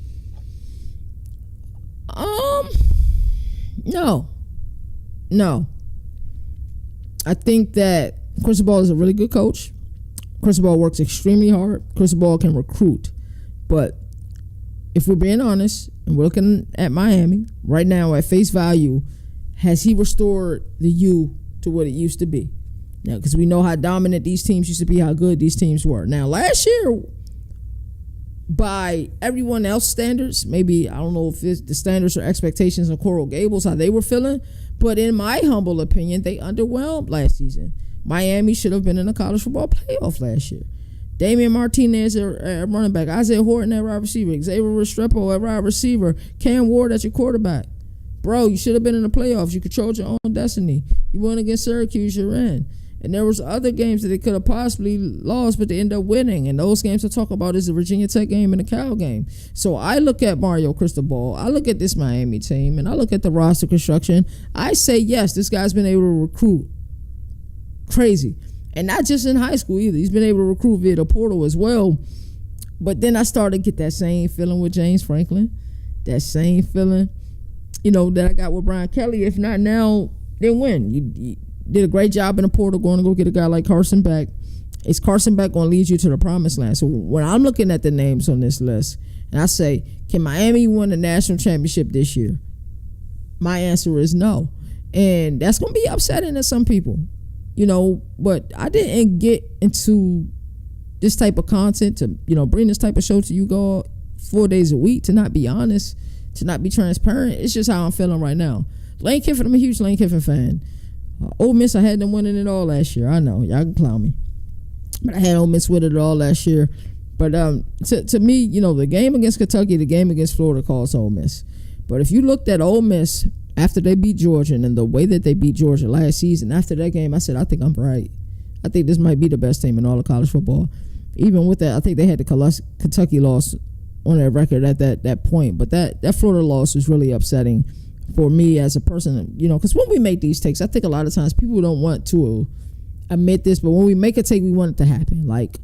No. I think that Cristobal is a really good coach. Cristobal works extremely hard. Cristobal can recruit. But if we're being honest, and we're looking at Miami right now at face value, has he restored the U to what it used to be? Now, because we know how dominant these teams used to be, how good these teams were. Now, last year, by everyone else's standards, maybe, I don't know if it's the standards or expectations of Coral Gables, how they were feeling, but in my humble opinion, they underwhelmed last season. Miami should have been in the college football playoff last year. Damian Martinez at running back, Isaiah Horton at wide receiver, Xavier Restrepo at wide receiver, Cam Ward at your quarterback. Bro, you should have been in the playoffs. You controlled your own destiny. You won against Syracuse, you're in. And there was other games that they could have possibly lost, but they ended up winning. And those games to talk about is the Virginia Tech game and the Cal game. So I look at Mario Cristobal, I look at this Miami team, and I look at the roster construction. I say, yes, this guy's been able to recruit crazy. And not just in high school either. He's been able to recruit via the portal as well. But then I started to get that same feeling with James Franklin. That same feeling, that I got with Brian Kelly. If not now, then when? You did a great job in the portal going to go get a guy like Carson Beck. Is Carson Beck going to lead you to the promised land? So when I'm looking at the names on this list, and I say, can Miami win the national championship this year? My answer is no. And that's going to be upsetting to some people. But I didn't get into this type of content to, bring this type of show to you all 4 days a week, to not be honest, to not be transparent. It's just how I'm feeling right now. Lane Kiffin, I'm a huge Lane Kiffin fan. Ole Miss, I had them winning it all last year. I know, y'all can clown me. But I had Ole Miss with it all last year. But to me, the game against Kentucky, the game against Florida calls Ole Miss. But if you looked at Ole Miss after they beat Georgia and the way that they beat Georgia last season, after that game, I said, I think I'm right. I think this might be the best team in all of college football. Even with that, I think they had the Kentucky loss on their record at that point. But that Florida loss was really upsetting for me as a person, because when we make these takes, I think a lot of times people don't want to admit this, but when we make a take, we want it to happen. Like,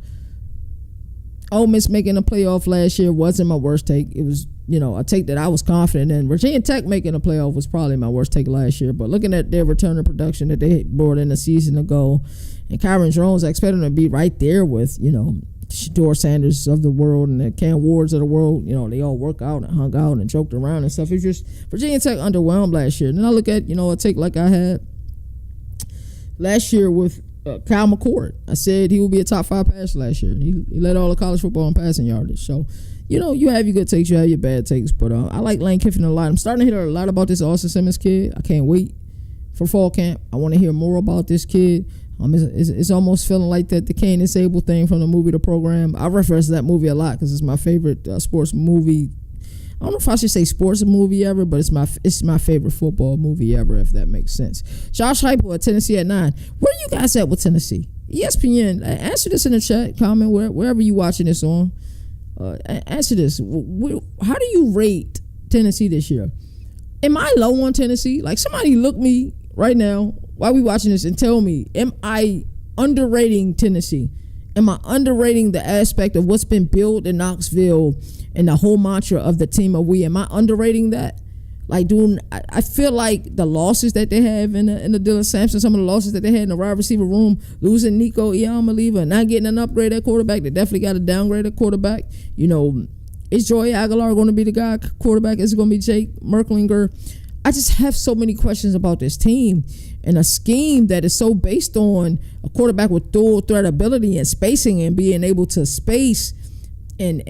Ole Miss making the playoff last year wasn't my worst take. It was, a take that I was confident in. Virginia Tech making the playoff was probably my worst take last year. But looking at their return to production that they brought in a season ago, and Kyron Jones, I expect them to be right there with, Shador Sanders of the world and the Cam Wards of the world. They all work out and hung out and joked around and stuff. It's just Virginia Tech underwhelmed last year. And then I look at, a take like I had last year with Kyle McCord. I said he would be a top 5 passer last year. He led all of college football in passing yardage. So, you have your good takes, you have your bad takes. But I like Lane Kiffin a lot. I'm starting to hear a lot about this Austin Simmons kid. I can't wait for fall camp. I want to hear more about this kid. It's almost feeling like that the Cain and Sable thing from the movie The Program. I reference that movie a lot because it's my favorite sports movie. I don't know if I should say sports movie ever, but it's my favorite football movie ever, if that makes sense. Josh Heupel at Tennessee at 9. Where are you guys at with Tennessee? ESPN, answer this in the chat, comment, wherever you watching this on. Answer this. How do you rate Tennessee this year? Am I low on Tennessee? Like, somebody look me right now while we watching this and tell me, am I underrating Tennessee? Am I underrating the aspect of what's been built in Knoxville and the whole mantra of the team of we? Am I underrating that? Like, I feel like the losses that they have in the Dylan Sampson, some of the losses that they had in the wide receiver room, losing Nico Iamaleava, not getting an upgrade at quarterback, they definitely got a downgrade at quarterback. Is Joey Aguilar going to be the guy quarterback? Is it going to be Jake Merklinger? I just have so many questions about this team and a scheme that is so based on a quarterback with dual threat ability and spacing and being able to space and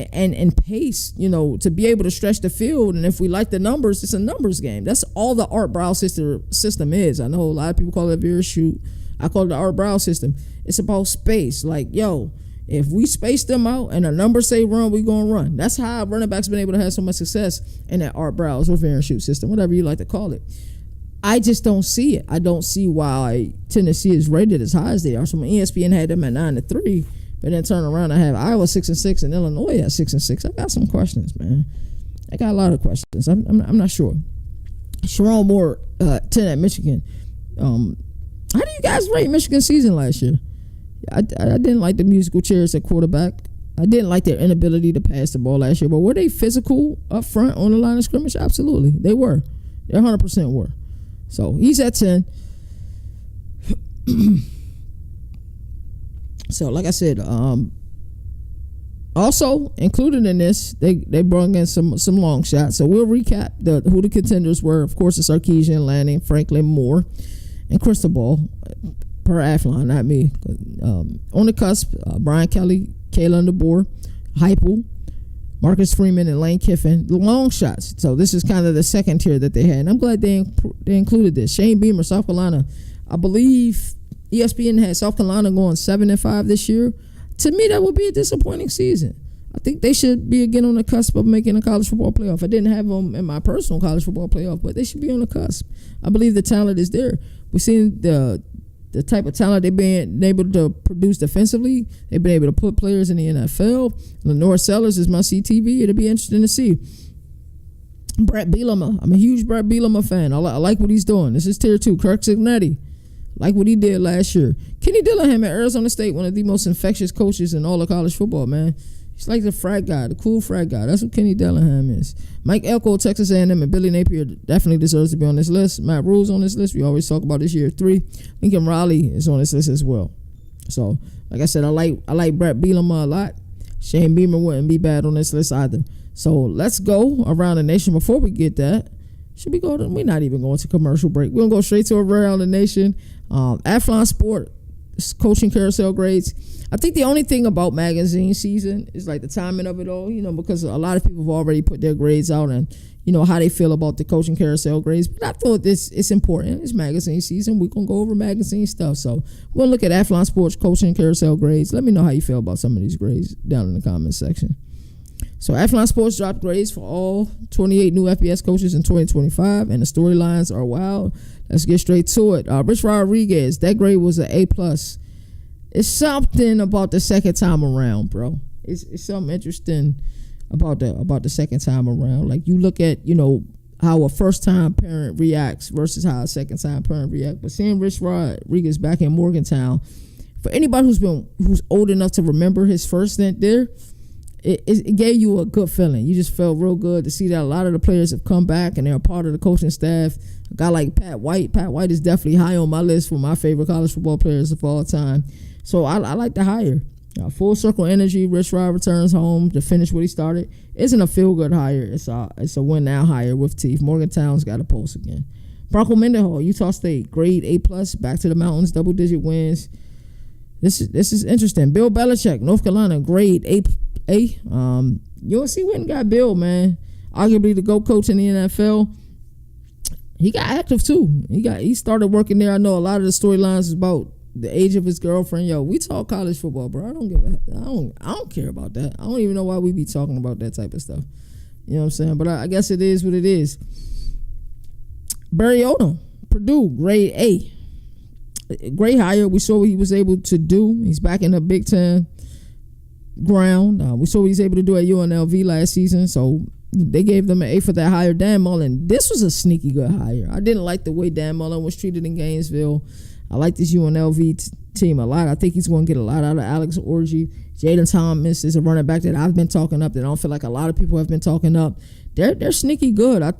pace, to be able to stretch the field. And if we like the numbers, it's a numbers game. That's all the Art Brow system is. I know a lot of people call it a veer shoot. I call it the Art Brow system. It's about space. Like, if we space them out and the numbers say run, we going to run. That's how running backs been able to have so much success in that Art Brow's or veer and shoot system, whatever you like to call it. I just don't see it. I don't see why Tennessee is rated as high as they are. So ESPN had them at 9-3, but then turn around, I have Iowa 6-6 and Illinois at 6-6. I got some questions, man. I got a lot of questions. I'm not sure. Sherrone Moore, 10 at Michigan. How do you guys rate Michigan's season last year? I didn't like the musical chairs at quarterback. I didn't like their inability to pass the ball last year. But were they physical up front on the line of scrimmage? Absolutely. They were. They 100% were. So he's at 10. So like I said, Also included in this, they brought in some long shots. So we'll recap who the contenders were. Of course, it's Sarkisian, Lanning, Franklin, Moore, and Cristobal per Athlon, not me. On the cusp, Brian Kelly, Kayla DeBoer, Heupel, Marcus Freeman, and Lane Kiffin. The long shots. So this is kind of the second tier that they had. And I'm glad they included this. Shane Beamer, South Carolina. I believe ESPN had South Carolina going 7-5 this year. To me, that would be a disappointing season. I think they should be again on the cusp of making a college football playoff. I didn't have them in my personal college football playoff, but they should be on the cusp. I believe the talent is there. We've seen the type of talent they've been able to produce defensively. They've been able to put players in the NFL. Lenore Sellers is my CTV. It'll be interesting to see. Brett Bielema. I'm a huge Brett Bielema fan. I like what he's doing. This is tier 2. Kirk Signetti. Like what he did last year. Kenny Dillingham at Arizona State, one of the most infectious coaches in all of college football, man. He's like the frat guy, the cool frat guy. That's what Kenny Dillingham is. Mike Elko, Texas A&M, and Billy Napier definitely deserves to be on this list. Matt Rule's on this list. We always talk about this year 3. Lincoln Riley is on this list as well. So, like I said, I like Brett Bielema a lot. Shane Beamer wouldn't be bad on this list either. So let's go around the nation. Before we get that, should we go to, we're not even going to commercial break. We're going to go straight to around the nation. Athlon Sport coaching carousel grades. I think the only thing about magazine season is like the timing of it all, because a lot of people have already put their grades out and, how they feel about the coaching carousel grades. But I thought it's important. It's magazine season. We're going to go over magazine stuff. So we'll look at Athlon Sports coaching carousel grades. Let me know how you feel about some of these grades down in the comments section. So Athlon Sports dropped grades for all 28 new FBS coaches in 2025, and the storylines are wild. Let's get straight to it. Rich Rodriguez, that grade was an A+. It's something about the second time around, bro. It's something interesting about the second time around. Like you look at, how a first-time parent reacts versus how a second-time parent reacts. But seeing Rich Rodriguez back in Morgantown, for anybody who's old enough to remember his first stint there, it gave you a good feeling. You just felt real good to see that a lot of the players have come back and they're a part of the coaching staff. A guy like Pat White. Pat White is definitely high on my list for my favorite college football players of all time. So I like the hire. Full circle energy. Rich Rod returns home to finish what he started. Isn't a feel-good hire. It's a win-now hire with teeth. Morgantown's got a pulse again. Bronco Mendenhall, Utah State, grade A+, back to the mountains, double-digit wins. This is interesting. Bill Belichick, North Carolina, grade A. UNC went and got Bill, man. Arguably the GOAT coach in the NFL. He got active too. He started working there. I know a lot of the storylines is about the age of his girlfriend. Yo, we talk college football, bro. I don't care about that. I don't even know why we be talking about that type of stuff. You know what I'm saying? But I guess it is what it is. Barry Odom, Purdue, grade A. Great hire. We saw what he was able to do. He's back in the Big Ten ground. We saw what he was able to do at UNLV last season. So they gave them an A for that hire. Dan Mullen, this was a sneaky good hire. I didn't like the way Dan Mullen was treated in Gainesville. I like this UNLV team a lot. I think he's going to get a lot out of Alex Orji. Jaden Thomas is a running back that I've been talking up that I don't feel like a lot of people have been talking up. They're sneaky good. I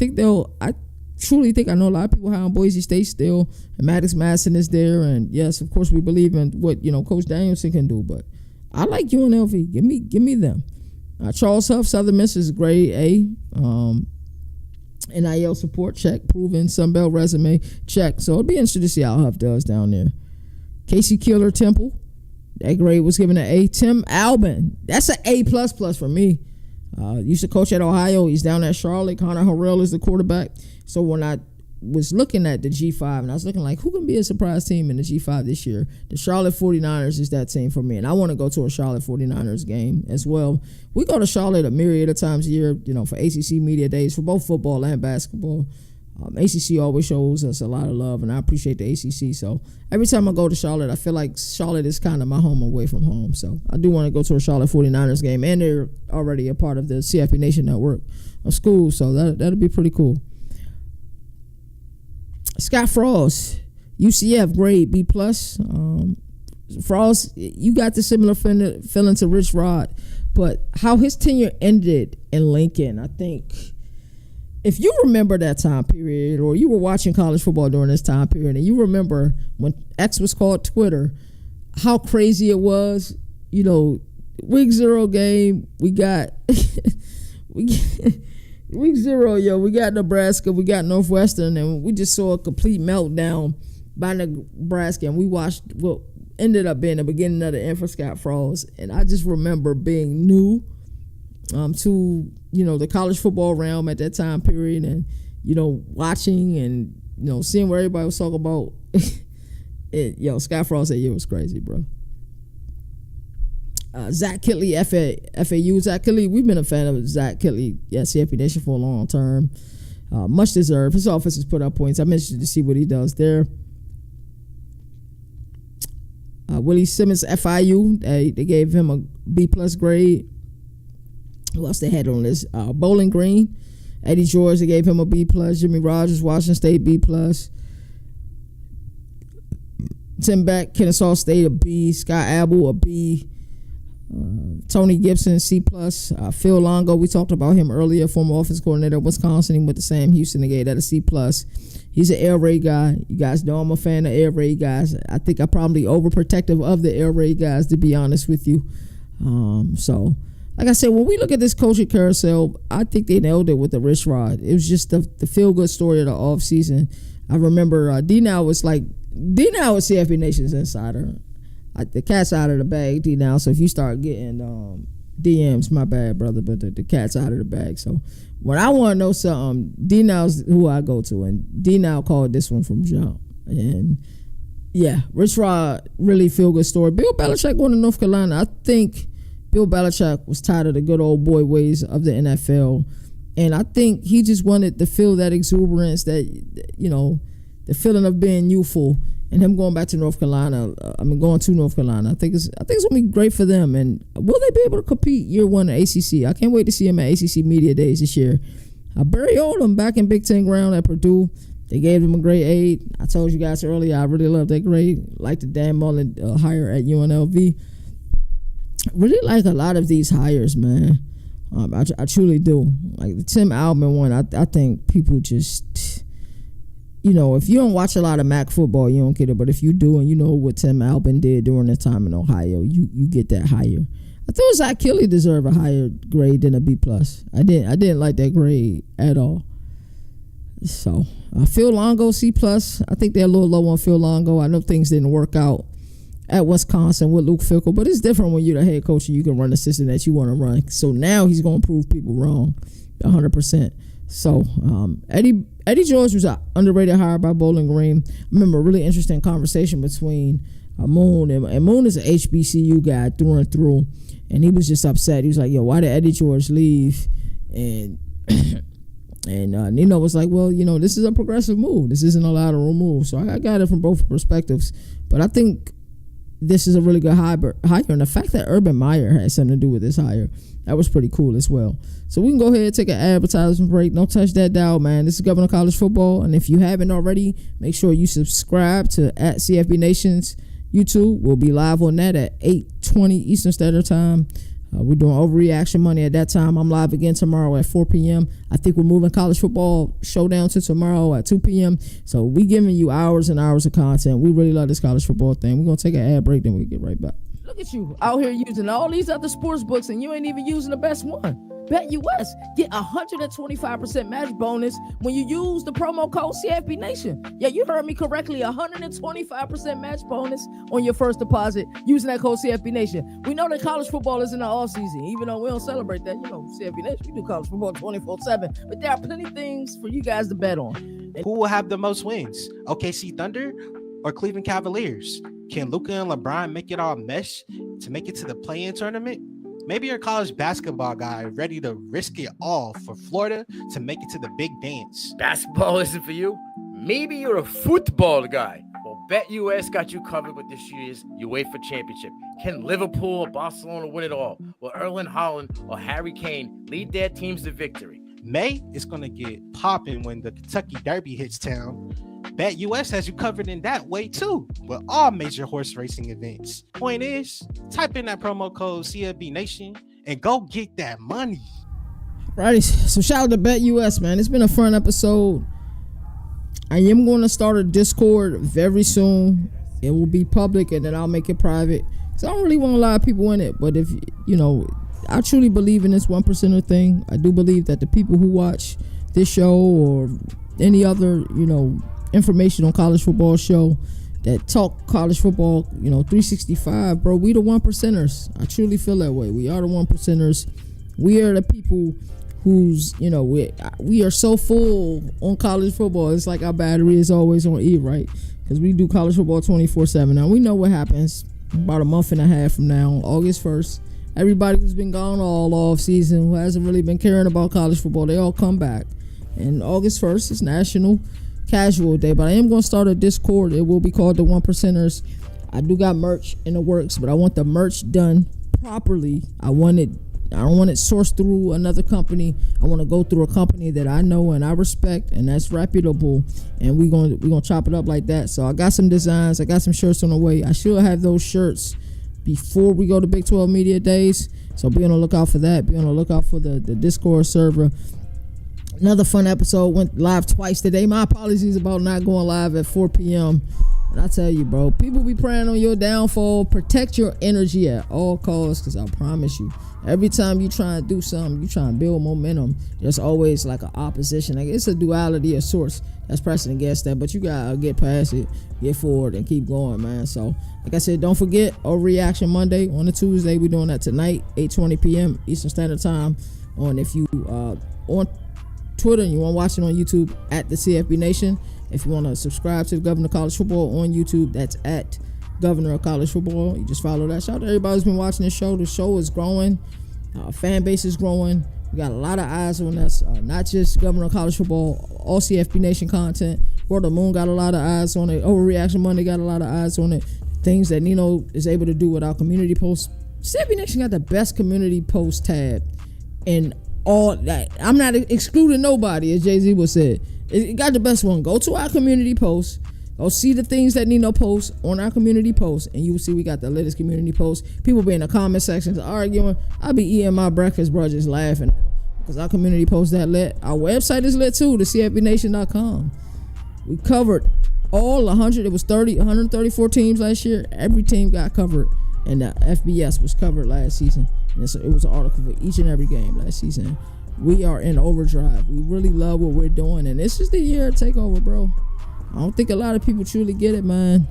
truly think I know a lot of people high on Boise State still. And Maddox Madsen is there. And yes, of course, we believe in what Coach Danielson can do. But I like UNLV. Give me them. Charles Huff, Southern Miss is grade A. NIL support, check. Proven Sunbelt resume, check. So it'll be interesting to see how Huff does down there. Casey Killer, Temple. That grade was given an A. Tim Albin. That's an A++ for me. Used to coach at Ohio. He's down at Charlotte. Connor Harrell is the quarterback. So when I was looking at the G5, and I was looking like, who can be a surprise team in the G5 this year? The Charlotte 49ers is that team for me, and I want to go to a Charlotte 49ers game as well. We go to Charlotte a myriad of times a year, for ACC Media Days, for both football and basketball. ACC always shows us a lot of love, and I appreciate the ACC. So every time I go to Charlotte, I feel like Charlotte is kind of my home away from home. So I do want to go to a Charlotte 49ers game, and they're already a part of the CFP Nation network of schools, so that'll be pretty cool. Scott Frost, UCF, grade B+. Frost, you got the similar feeling to Rich Rod, but how his tenure ended in Lincoln, I think, if you remember that time period, or you were watching college football during this time period, and you remember when X was called Twitter, how crazy it was, week 0 game, we got week 0, we got Nebraska, we got Northwestern, and we just saw a complete meltdown by Nebraska, and we watched what ended up being the beginning of the end for Scott Frost. And I just remember being new to the college football realm at that time period, and watching and seeing what everybody was talking about. Scott Frost that year was crazy, bro. Zach Kittley, FAU. Zach Kittley, we've been a fan of Zach Kittley, CFP Nation for a long term. Much deserved. His offense has put up points. I'm interested to see what he does there. Willie Simmons, FIU. They gave him a B+ grade. Who else they had on this? Bowling Green. Eddie George, they gave him a B+. Jimmy Rogers, Washington State, B+. Tim Beck, Kennesaw State, a B. Scott Abel, a B. Tony Gibson, C+. Phil Longo, we talked about him earlier, former offensive coordinator at Wisconsin. He went to Sam Houston. They gave that a C+. He's an air raid guy. You guys know I'm a fan of air raid guys. I think I'm probably overprotective of the air raid guys, to be honest with you. So, like I said, when we look at this coaching carousel, I think they nailed it with the Rich Rod. It was just the feel-good story of the offseason. I remember D-Now was CFP Nation's insider. The cat's out of the bag, D-Now. So if you start getting DMs, my bad, brother, but the cat's out of the bag. So when I want to know something, D-Now's who I go to, and D-Now called this one from jump. And yeah, Rich Rod, really feel-good story. Bill Belichick going to North Carolina. I think Bill Belichick was tired of the good old boy ways of the NFL, and I think he just wanted to feel that exuberance, that the feeling of being youthful, and him going back to North Carolina. Going to North Carolina. I think it's gonna be great for them. And will they be able to compete year one at ACC? I can't wait to see him at ACC Media Days this year. Barry Odom back in Big Ten ground at Purdue. They gave him a grade 8. I told you guys earlier, I really love that grade. Like the Dan Mullen hire at UNLV. Really like a lot of these hires, man. I truly do. Like the Tim Albin one, I think people just, if you don't watch a lot of MAC football, you don't get it. But if you do, and you know what Tim Albin did during his time in Ohio, you get that higher. I thought Zach Kittley deserved a higher grade than a B+. I didn't like that grade at all. So Phil Longo, C+. I think they're a little low on Phil Longo. I know things didn't work out at Wisconsin with Luke Fickell, but it's different when you're the head coach and you can run the system that you want to run. So now he's going to prove people wrong 100%. So Eddie George was an underrated hire by Bowling Green. I remember a really interesting conversation between Moon, and Moon is an HBCU guy through and through, and he was just upset. He was like, why did Eddie George leave? And Nino was like, well, this is a progressive move. This isn't a lateral move. So I got it from both perspectives. But I think this is a really good hire. And the fact that Urban Meyer had something to do with this hire, that was pretty cool as well. So we can go ahead and take an advertisement break. Don't touch that dial, man. This is Governor College Football. And if you haven't already, make sure you subscribe to @CFB Nation's YouTube. We'll be live on that at 8:20 Eastern Standard Time. We're doing Overreaction Money at that time. I'm live again tomorrow at 4 p.m. I think we're moving College Football Showdown to tomorrow at 2 p.m. So we giving you hours and hours of content. We really love this college football thing. We're going to take an ad break, then we'll get right back. Look at you out here using all these other sports books, and you ain't even using the best one. BetUS. Get 125% match bonus when you use the promo code CFB Nation. Yeah, you heard me correctly. 125% match bonus on your first deposit using that code CFB Nation. We know that college football is in the offseason, even though we don't celebrate that. CFB Nation, we do college football 24/7. But there are plenty of things for you guys to bet on. Who will have the most wins? OKC Thunder or Cleveland Cavaliers? Can Luka and LeBron make it all mesh to make it to the play-in tournament? Maybe you're a college basketball guy ready to risk it all for Florida to make it to the big dance. Basketball isn't for you? Maybe you're a football guy. Well, BetUS got you covered with this year's UEFA Championship. Can Liverpool or Barcelona win it all? Will Erling Haaland or Harry Kane lead their teams to victory? May is going to get popping when the Kentucky Derby hits town. BetUS has you covered in that way too, with all major horse racing events. Point is, type in that promo code CFB Nation and go get that money. Righty, so shout out to BetUS, man. It's been a fun episode. I am going to start a Discord very soon. It will be public, and then I'll make it private. So I don't really want a lot of people in it. But if, I truly believe in this 1%er thing. I do believe that the people who watch this show or any other, information on college football show that talk college football, 365, bro, we the 1%ers. I truly feel that way. We are the 1%ers. We are the people who's, we are so full on college football. It's like our battery is always on E, right? Because we do college football 24/7. Now, we know what happens about a month and a half from now, August 1st. Everybody who's been gone all off season, who hasn't really been caring about college football, they all come back. And August 1st is National Casual Day. But I am going to start a Discord. It will be called the 1%ers. I do got merch in the works, but I want the merch done properly. I don't want it sourced through another company. I want to go through a company that I know and I respect and that's reputable, and we're gonna chop it up like that. So I got some designs, I got some shirts on the way. I should have those shirts before we go to Big 12 Media Days, so be on the lookout for that. Be on the lookout for the Discord server. Another fun episode, went live twice today. My apologies about not going live at 4 p.m. And I tell you, bro, people be praying on your downfall. Protect your energy at all costs, because I promise you, every time you try and do something, you try and build momentum, there's always like an opposition. Like, it's a duality of sorts that's pressing against that, but you gotta get past it, get forward, and keep going, man. So, like I said, don't forget Overreaction Monday on a Tuesday. We're doing that tonight, 8:20 p.m. Eastern Standard Time. If you on Twitter and you want to watch it on YouTube, at the CFB Nation. If you want to subscribe to the Governor of College Football on YouTube, that's at Governor of College Football. You just follow that. Shout out to everybody who's been watching this show. The show is growing. Fan base is growing. We got a lot of eyes on us. Not just Governor of College Football, all CFB Nation content. Brother Moon got a lot of eyes on it. Overreaction Monday got a lot of eyes on it. Things that Nino is able to do with our community posts. CFB Nation got the best community post tab in all that. I'm not excluding nobody, as Jay-Z would say. It got the best one. Go to our community posts. Go see the things that Nino posts on our community posts, and you will see we got the latest community posts. People be in the comment sections arguing. I be eating my breakfast, bro, just laughing at it, because our community posts that lit. Our website is lit too, the CFBNation.com. We covered all 134 teams last year. Every team got covered, and the FBS was covered last season. And so it was an article for each and every game last season. We are in overdrive. We really love what we're doing, and this is the year of takeover, bro. I don't think a lot of people truly get it, man.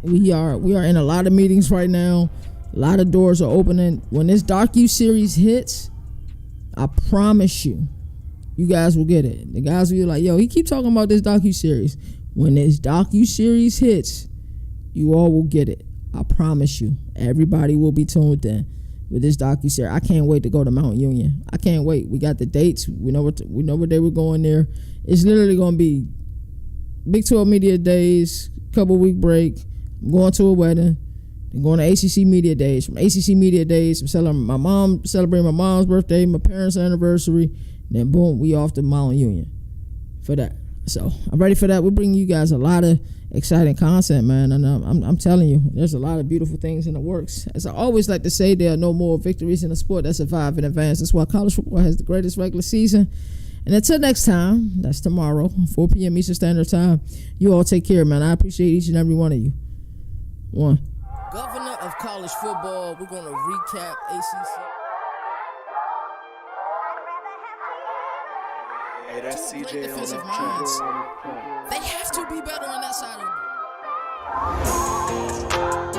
We are in a lot of meetings right now. A lot of doors are opening. When this docu-series hits, I promise you, you guys will get it. The guys will be like, yo, he keep talking about this docu-series. When this docu-series hits, you all will get it. I promise you. Everybody will be tuned in with this docu-series. I can't wait to go to Mount Union. I can't wait. We got the dates. We know what day we're going there. It's literally going to be Big 12 Media Days, couple week break. I'm going to a wedding. I'm going to ACC Media Days. From ACC Media Days, I'm celebrating my mom's birthday, my parents' anniversary. Then boom, we off to Mount Union for that. So I'm ready for that. We're bringing you guys a lot of exciting content, man. And I'm telling you, there's a lot of beautiful things in the works. As I always like to say, there are no more victories in a sport that survive in advance. That's why college football has the greatest regular season. And until next time, that's tomorrow, 4 p.m. Eastern Standard Time. You all take care, man. I appreciate each and every one of you. One. Governor of College Football, we're going to recap ACC. Hey, that's CJ Defensive minds. They have to be better on that side of the